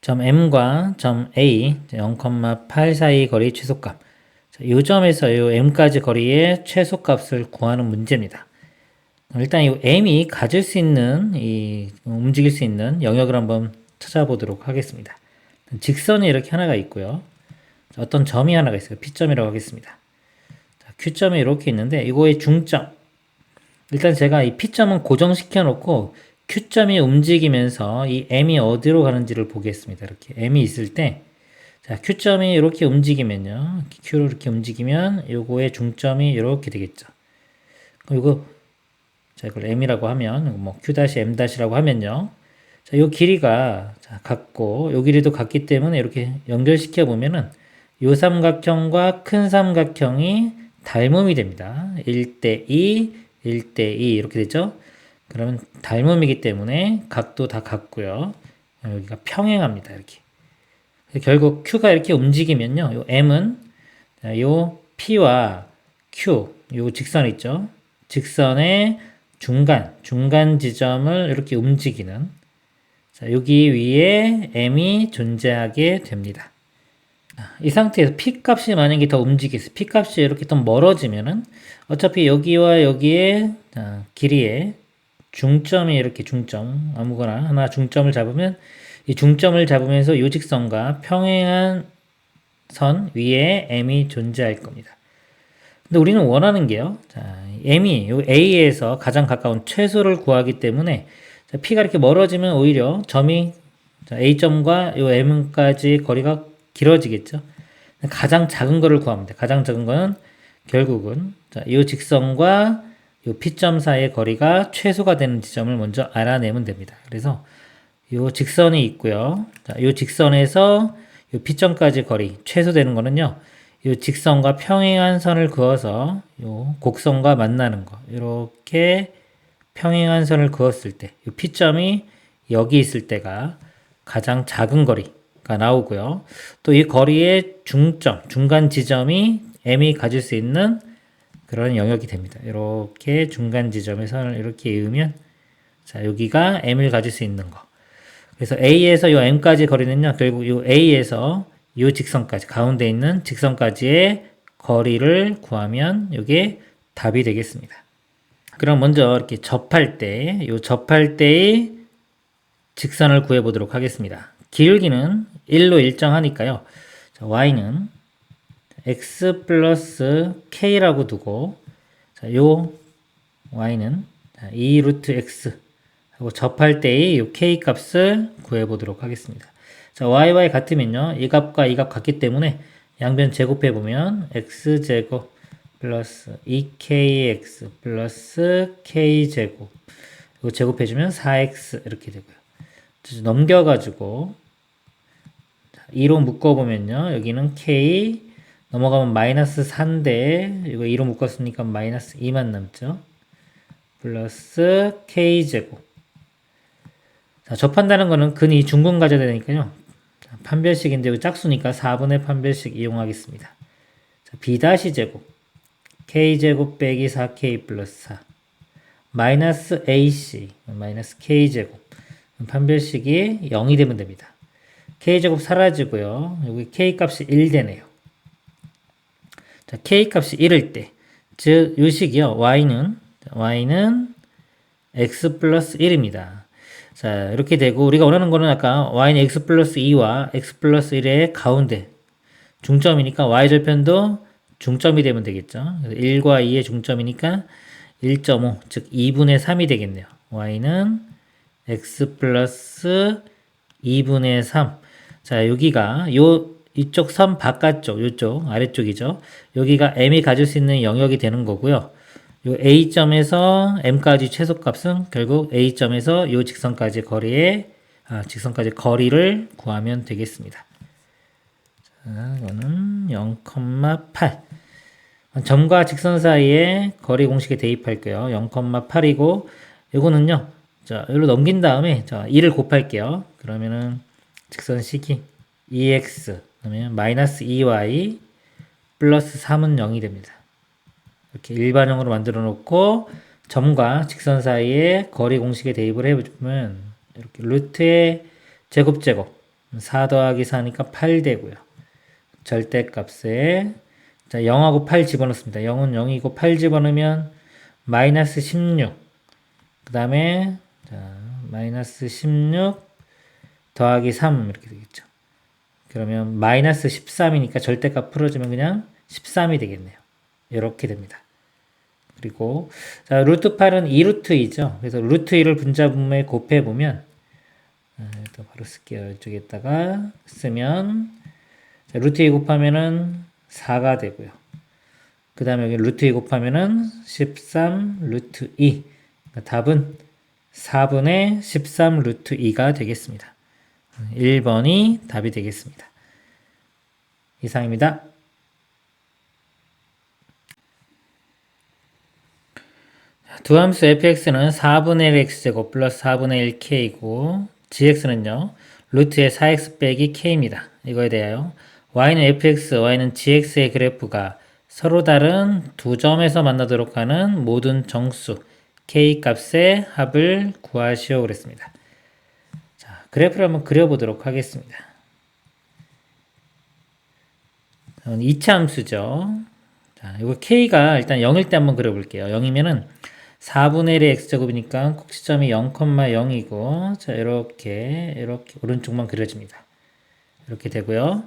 [SPEAKER 1] 점 M과 점 A 0,8 사이 거리 최소값. 이 점에서 이 M까지 거리의 최소값을 구하는 문제입니다. 일단 이 M이 가질 수 있는 움직일 수 있는 영역을 한번 찾아보도록 하겠습니다. 직선이 이렇게 하나가 있고요. 어떤 점이 하나가 있어요. P점이라고 하겠습니다. Q점이 이렇게 있는데 이거의 중점. 일단 제가 이 P점은 고정시켜 놓고 Q점이 움직이면서 이 M이 어디로 가는지를 보겠습니다. 이렇게 M이 있을 때 자, Q점이 이렇게 움직이면요. Q로 이렇게 움직이면 요거의 중점이 이렇게 되겠죠. 이거 자, 이걸 M이라고 하면 뭐 Q-M-라고 하면요. 자, 요 길이가 자, 같고 요 길이도 같기 때문에 이렇게 연결시켜 보면은 요 삼각형과 큰 삼각형이 닮음이 됩니다. 1대2, 1대2 이렇게 되죠. 그러면 닮음이기 때문에 각도 다 같고요. 여기가 평행합니다. 이렇게. 결국 Q가 이렇게 움직이면요. 요 M은 요 P와 Q, 요 직선 있죠. 직선의 중간 지점을 이렇게 움직이는, 자, 여기 위에 M이 존재하게 됩니다. 이 상태에서 P 값이 만약에 더 움직였어요. P 값이 이렇게 더 멀어지면은 어차피 여기와 여기에 길이에 중점이 이렇게 아무거나 하나 중점을 잡으면 이 중점을 잡으면서 이 직선과 평행한 선 위에 M이 존재할 겁니다. 근데 우리는 원하는 게요. 자, M이 요 A에서 가장 가까운 최소를 구하기 때문에 자, P가 이렇게 멀어지면 오히려 점이 A점과 요 M까지 거리가 길어지겠죠. 가장 작은 거를 구합니다. 가장 작은 거는 결국은 이 직선과 이 P점 사이의 거리가 최소가 되는 지점을 먼저 알아내면 됩니다. 그래서 이 직선이 있고요. 이 직선에서 이 P점까지 거리 최소되는 거는요. 이 직선과 평행한 선을 그어서 이 곡선과 만나는 거. 이렇게 평행한 선을 그었을 때, 이 P점이 여기 있을 때가 가장 작은 거리가 나오고요. 또 이 거리의 중간 지점이 M이 가질 수 있는 그런 영역이 됩니다. 이렇게 중간 지점의 선을 이렇게 이으면, 자, 여기가 M을 가질 수 있는 거. 그래서 A에서 요 M까지 거리는요, 결국 요 A에서 요 직선까지, 가운데 있는 직선까지의 거리를 구하면 이게 답이 되겠습니다. 그럼 먼저 이렇게 접할 때의 직선을 구해 보도록 하겠습니다. 기울기는 1로 일정하니까요. 자, y는 x 플러스 k라고 두고, 자, 요 y는 2 루트 x 하고 접할 때의 요 k 값을 구해 보도록 하겠습니다. 자, y와 같으면요. 이 값과 이 값 같기 때문에 양변 제곱해 보면 x제곱 플러스 2kx 플러스 k제곱, 이거 제곱해주면 4x 이렇게 되고요. 넘겨가지고 2로 묶어보면요. 여기는 k, 넘어가면 마이너스 4인데 이거 2로 묶었으니까 마이너스 2만 남죠. 플러스 k제곱. 자, 접한다는 거는 근이 중근 가져야 되니까요. 판별식인데 여기 짝수니까 4분의 판별식 이용하겠습니다. 자, b-제곱 k제곱 빼기 4k 플러스 4 마이너스 ac 마이너스 k제곱, 판별식이 0이 되면 됩니다. k제곱 사라지고요. 여기 k값이 1 되네요. 자, k값이 1일 때, 즉 이 식이요. y는 x 플러스 1입니다. 자, 이렇게 되고 우리가 원하는 거는 아까 y는 x 플러스 2와 x 플러스 1의 가운데 중점이니까 y절편도 중점이 되면 되겠죠. 1과 2의 중점이니까 1.5, 즉 2분의 3이 되겠네요. y는 x 플러스 2분의 3. 자, 여기가 이쪽 선 바깥쪽, 이쪽 아래쪽이죠. 여기가 m이 가질 수 있는 영역이 되는 거고요. 요 a점에서 m까지 최소값은 결국 a점에서 요 직선까지 거리를 구하면 되겠습니다. 자, 이거는 0,8. 점과 직선 사이에 거리 공식에 대입할게요. 0,8이고, 이거는요, 자, 여기로 넘긴 다음에, 자, 2를 곱할게요. 그러면은, 직선식이 2x, 그러면 마이너스 2y, 플러스 3은 0이 됩니다. 이렇게 일반형으로 만들어 놓고, 점과 직선 사이에 거리 공식에 대입을 해보면, 이렇게 루트의 제곱, 4 더하기 4니까 8 되고요. 절대값에, 자, 0하고 8 집어넣습니다. 0은 0이고 8 집어넣으면 마이너스 16. 그 다음에 마이너스 16 더하기 3 이렇게 되겠죠. 그러면 마이너스 13이니까 절대값 풀어주면 그냥 13이 되겠네요. 이렇게 됩니다. 그리고 자, 루트 8은 2루트 2죠. 그래서 루트 2를 분자분모에 곱해보면 또 바로 쓸게요. 이쪽에다가 쓰면 자, 루트 2 곱하면은 4가 되고요. 그 다음에 여기 루트 2 곱하면은 13 루트 2. 그러니까 답은 4분의 13 루트 2가 되겠습니다. 1번이 답이 되겠습니다. 이상입니다. 두 함수 fx는 4분의 1 x제곱 플러스 4분의 1 k이고 gx는요 루트의 4x 빼기 k입니다. 이거에 대하여 y는 fx, y는 gx의 그래프가 서로 다른 두 점에서 만나도록 하는 모든 정수 k 값의 합을 구하시오 그랬습니다. 자, 그래프를 한번 그려보도록 하겠습니다. 2차 함수죠. 자, 이거 k가 일단 0일 때 한번 그려볼게요. 0이면은 4분의 1의 x제곱이니까 꼭지점이 0,0이고 자 이렇게 오른쪽만 그려집니다. 이렇게 되고요.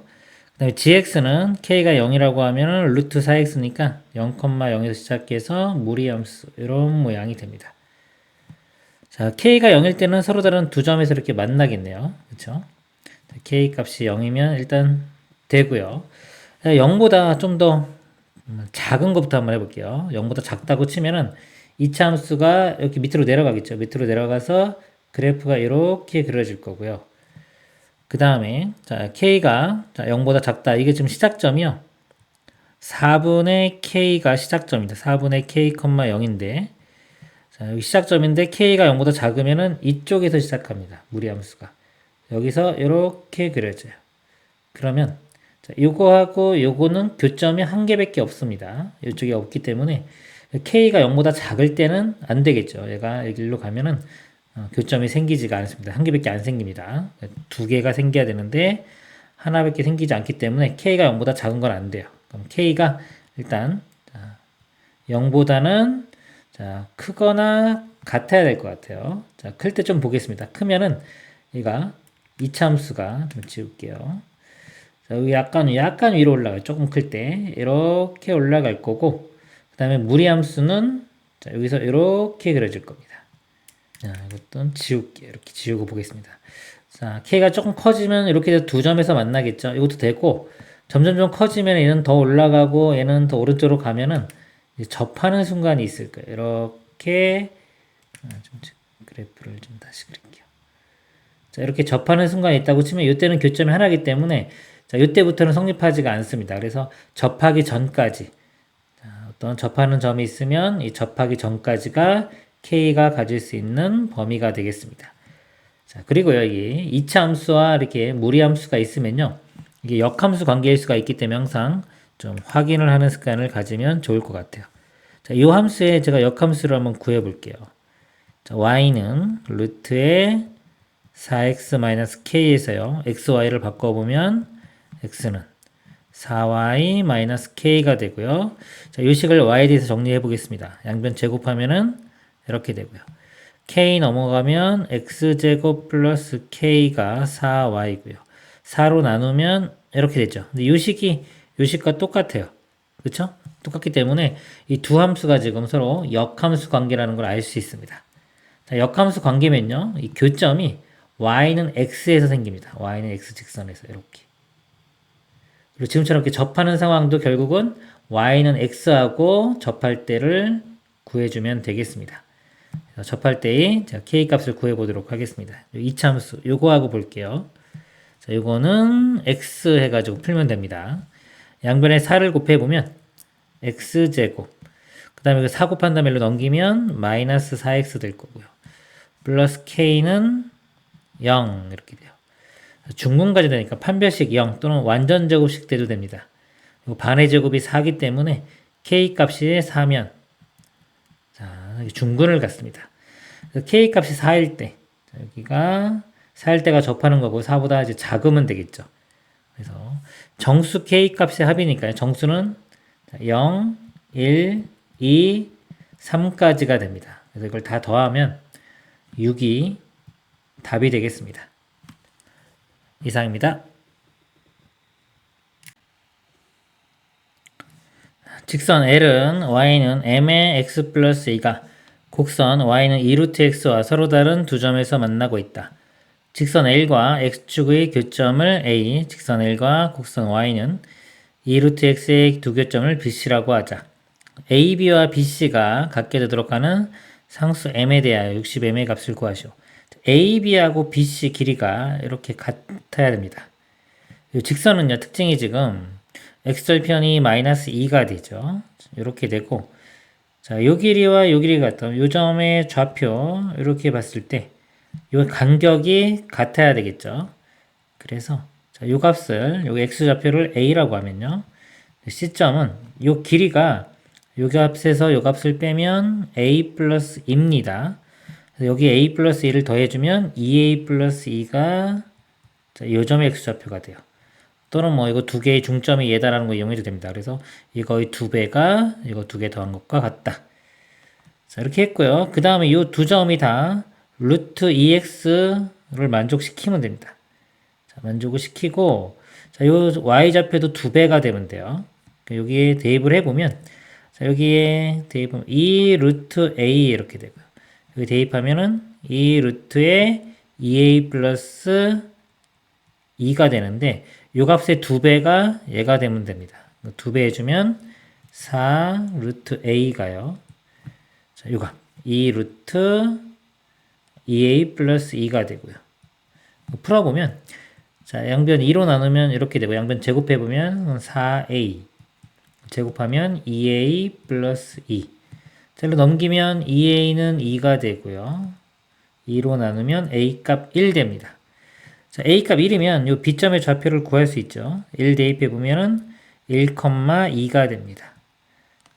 [SPEAKER 1] 그 다음에 gx는 k가 0이라고 하면 루트 4x니까 0,0에서 시작해서 무리함수 이런 모양이 됩니다. 자 k가 0일 때는 서로 다른 두 점에서 이렇게 만나겠네요. 그렇죠? k 값이 0이면 일단 되고요. 0보다 좀 더 작은 것부터 한번 해볼게요. 0보다 작다고 치면은 2차 함수가 이렇게 밑으로 내려가겠죠. 밑으로 내려가서 그래프가 이렇게 그려질 거고요. 그 다음에 자 k가 0보다 작다. 이게 지금 시작점이요. 4분의 k가 시작점입니다. 4분의 k, 0인데 자, 여기 시작점인데 k가 0보다 작으면은 이쪽에서 시작합니다. 무리함수가. 여기서 이렇게 그려져요. 그러면 자, 요거하고 요거는 교점이 한 개밖에 없습니다. 이쪽에 없기 때문에 k가 0보다 작을 때는 안 되겠죠. 얘가 여기로 가면은 교점이 생기지가 않습니다. 한 개밖에 안 생깁니다. 두 개가 생겨야 되는데 하나밖에 생기지 않기 때문에 k가 0보다 작은 건 안 돼요. 그럼 k가 일단 0보다는 크거나 같아야 될 것 같아요. 자, 클 때 좀 보겠습니다. 크면은 얘가 2차 함수가 좀 지울게요. 자, 여기 약간 위로 올라가요. 조금 클 때 이렇게 올라갈 거고 그 다음에 무리함수는 자, 여기서 이렇게 그려질 겁니다. 자, 이것도 지울게요. 이렇게 지우고 보겠습니다. 자, k가 조금 커지면 이렇게 두 점에서 만나겠죠. 이것도 되고 점점 커지면 얘는 더 올라가고 얘는 더 오른쪽으로 가면은 접하는 순간이 있을 거예요. 이렇게 그래프를 좀 다시 그릴게요. 자, 이렇게 접하는 순간이 있다고 치면 이때는 교점이 하나이기 때문에 자, 이때부터는 성립하지가 않습니다. 그래서 접하기 전까지 어떤 접하는 점이 있으면 이 접하기 전까지가 k가 가질 수 있는 범위가 되겠습니다. 자, 그리고 여기 2차 함수와 이렇게 무리함수가 있으면요. 이게 역함수 관계일 수가 있기 때문에 항상 좀 확인을 하는 습관을 가지면 좋을 것 같아요. 자, 이 함수에 제가 역함수를 한번 구해 볼게요. 자, y는 루트의 4x-k에서요. xy를 바꿔보면 x는 4y-k가 되고요. 자, 이 식을 y에 대해서 정리해 보겠습니다. 양변 제곱하면은 이렇게 되고요. k 넘어가면 x제곱 플러스 k가 4y고요. 4로 나누면 이렇게 되죠. 근데 이 식이 이 식과 똑같아요. 그렇죠? 똑같기 때문에 이 두 함수가 지금 서로 역함수 관계라는 걸 알 수 있습니다. 자, 역함수 관계면요. 이 교점이 y는 x에서 생깁니다. y는 x 직선에서 이렇게. 그리고 지금처럼 이렇게 접하는 상황도 결국은 y는 x하고 접할 때를 구해주면 되겠습니다. 접할 때의 k 값을 구해보도록 하겠습니다. 2차 함수 요거하고 볼게요. 자, 요거는 x 해가지고 풀면 됩니다. 양변에 4를 곱해보면 x제곱 그 다음에 4 곱한 다음에 넘기면 마이너스 4x 될 거고요. 플러스 k는 0 이렇게 돼요. 중분까지 되니까 판별식 0 또는 완전 제곱식 돼도 됩니다. 반의 제곱이 4기 때문에 k 값이 4면 자, 중분을 갖습니다. k 값이 4일 때 여기가 4일 때가 접하는 거고 4보다 이제 작으면 되겠죠. 그래서 정수 k 값의 합이니까요. 정수는 0, 1, 2, 3까지가 됩니다. 그래서 이걸 다 더하면 6이 답이 되겠습니다. 이상입니다. 직선 L은 y는 m의 x 플러스 2가 곡선 y는 2루트 x와 서로 다른 두 점에서 만나고 있다. 직선 L과 x축의 교점을 A, 직선 L과 곡선 y는 2루트 x의 두 교점을 BC라고 하자. AB와 BC가 갖게 되도록 하는 상수 m에 대하여 60m의 값을 구하시오. AB하고 BC 길이가 이렇게 같아야 됩니다. 직선은요, 특징이 지금 x절편이 마이너스 2가 되죠. 이렇게 되고, 자, 요 길이와 요 길이가 같다. 요 점의 좌표 이렇게 봤을 때 요 간격이 같아야 되겠죠. 그래서 자, 요 값을 요 x좌표를 a라고 하면요. 시점은 요 길이가 요 값에서 요 값을 빼면 a 플러스 2입니다. 여기 a 플러스 2를 더해주면 2a 플러스 2가 요 점의 x좌표가 돼요. 또는 뭐 이거 두 개의 중점이 얘다라는 거 이용해도 됩니다. 그래서 이거의 두 배가 이거 두 개 더한 것과 같다. 자, 이렇게 했고요. 그 다음에 이 두 점이 다 루트 2x를 만족시키면 됩니다. 자, 만족을 시키고, 자, 요 y좌표도 두 배가 되면 돼요. 여기에 대입을 해보면, 자, 여기에 대입하면 2 루트 a 이렇게 되고요. 여기 대입하면은 2 루트에 2a 플러스 2가 되는데, 요 값의 두 배가 얘가 되면 됩니다. 두 배 해주면 4 루트 a가요. 자, 요가 2 루트 2a 플러스 2가 되고요. 풀어보면 자, 양변 2로 나누면 이렇게 되고 양변 제곱해보면 4a 제곱하면 2a 플러스 2 자, 일로 넘기면 2a는 2가 되고요. 2로 나누면 a 값 1 됩니다. 자, a 값 1이면 요 B점의 좌표를 구할 수 있죠. 1 대입해보면은 1,2가 됩니다.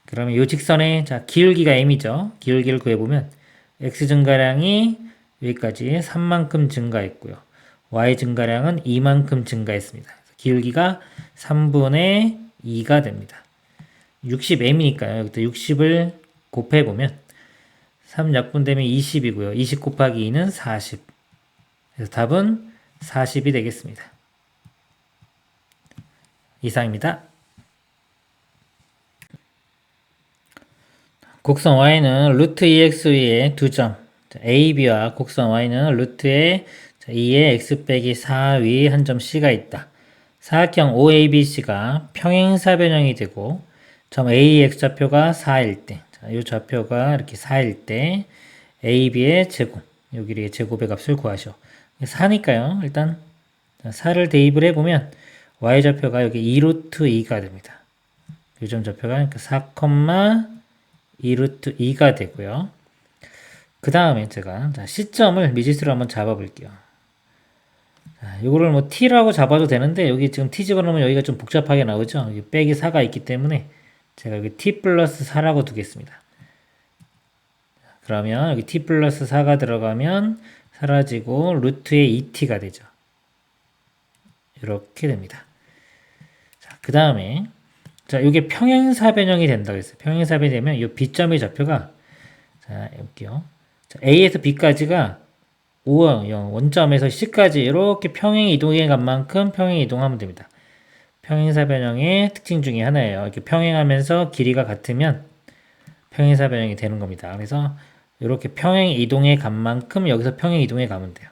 [SPEAKER 1] 그러면 이 직선의 자 기울기가 m이죠. 기울기를 구해보면 x 증가량이 여기까지 3만큼 증가했고요. y 증가량은 2만큼 증가했습니다. 기울기가 3분의 2가 됩니다. 60m이니까요. 여기다 60을 곱해보면 3약분되면 20이고요. 20 곱하기 2는 40. 그래서 답은 40이 되겠습니다. 이상입니다. 곡선 y는 루트 2x 위에 두 점 AB와 곡선 y는 루트에 2의 x 빼기 4 위에 한 점 C가 있다. 사각형 OABC가 평행사변형이 되고 점 A x좌표가 4일 때, 이 좌표가 이렇게 4일 때 AB의 제곱, 요 길이의 제곱의 값을 구하시오. 4니까요. 일단 4를 대입을 해보면 y좌표가 여기 2루트 2가 됩니다. 요점 좌표가 4, 2루트 2가 되고요. 그 다음에 제가 시점을 미지수로 한번 잡아볼게요. 이거를 뭐 t라고 잡아도 되는데 여기 지금 t 집어넣으면 여기가 좀 복잡하게 나오죠. 여기 빼기 4가 있기 때문에 제가 여기 t 플러스 4라고 두겠습니다. 그러면 여기 t 플러스 4가 들어가면 사라지고 루트의 2t가 되죠. 이렇게 됩니다. 자, 그 다음에 자, 이게 평행사변형이 된다고 했어요. 평행사변이 되면 이 B점의 좌표가 자, 볼게요. 자, A에서 B까지가 5, 0, 원점에서 C까지 이렇게 평행 이동해 간 만큼 평행 이동하면 됩니다. 평행사변형의 특징 중에 하나예요. 이렇게 평행하면서 길이가 같으면 평행사변형이 되는 겁니다. 그래서 이렇게 평행 이동해 간 만큼 여기서 평행 이동해 가면 돼요.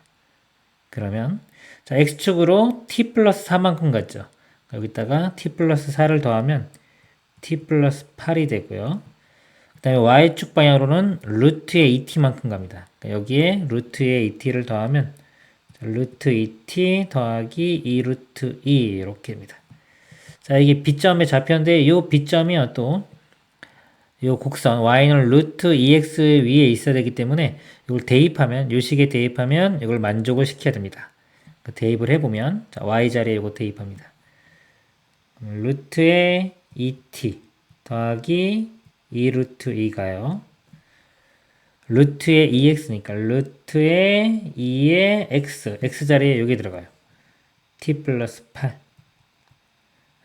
[SPEAKER 1] 그러면 자, X축으로 T 플러스 4만큼 갔죠. 여기다가 t 플러스 4를 더하면 t 플러스 8이 되고요. 그 다음에 y축 방향으로는 루트의 2t만큼 갑니다. 그러니까 여기에 루트의 2t를 더하면 루트 2t 더하기 2 루트 2 이렇게 됩니다. 자, 이게 B점의 좌표인데 이 B점이 또 이 곡선 y는 루트 2x 위에 있어야 되기 때문에 이걸 대입하면 이 식에 대입하면 이걸 만족을 시켜야 됩니다. 대입을 해보면 자, y 자리에 이거 대입합니다. 루트의 2t 더하기 2 루트 2가요. 루트의 2x니까 루트의 2의 x 자리에 여기 들어가요. t 플러스 8.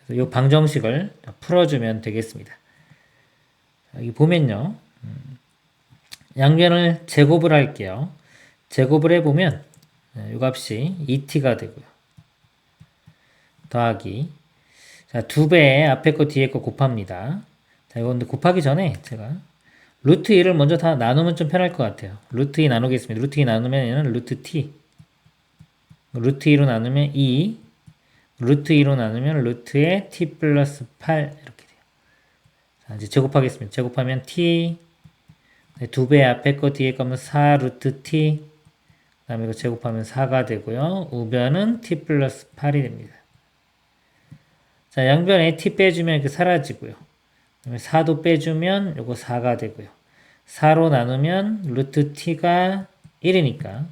[SPEAKER 1] 그래서 이 방정식을 풀어주면 되겠습니다. 여기 보면요. 양변을 제곱을 할게요. 제곱을 해보면 이 값이 2t가 되고요. 더하기 자, 2배 앞에 거 뒤에 거 곱합니다. 자, 이거 근데 곱하기 전에 제가 루트 2를 먼저 다 나누면 좀 편할 것 같아요. 루트 2 나누겠습니다. 루트 2 나누면 얘는 루트 t. 루트 2로 나누면 2. 루트 2로 나누면 루트의 t 플러스 8 이렇게 돼요. 자, 이제 제곱하겠습니다. 제곱하면 t. 2배 앞에 거 뒤에 거면 4 루트 t. 그 다음에 이거 제곱하면 4가 되고요. 우변은 t 플러스 8이 됩니다. 자, 양변에 t 빼주면 이렇게 사라지고요. 4도 빼주면 요거 4가 되고요. 4로 나누면 루트 t가 1이니까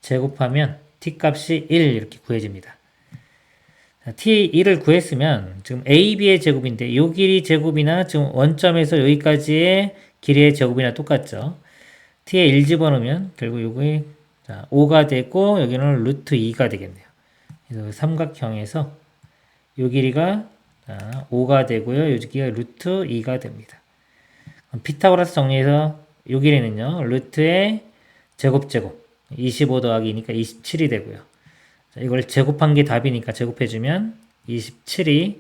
[SPEAKER 1] 제곱하면 t 값이 1 이렇게 구해집니다. 자, t1을 구했으면 지금 ab의 제곱인데 요 길이 제곱이나 지금 원점에서 여기까지의 길이의 제곱이나 똑같죠. t에 1 집어넣으면 결국 요게 5가 되고 여기는 루트 2가 되겠네요. 그래서 삼각형에서 요 길이가 5가 되고요. 요 길이가 루트 2가 됩니다. 피타고라스 정리해서 요 길이는요. 루트의 제곱 25 더하기 2니까 27이 되고요. 자, 이걸 제곱한 게 답이니까 제곱해주면 27이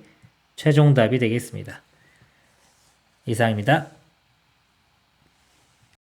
[SPEAKER 1] 최종 답이 되겠습니다. 이상입니다.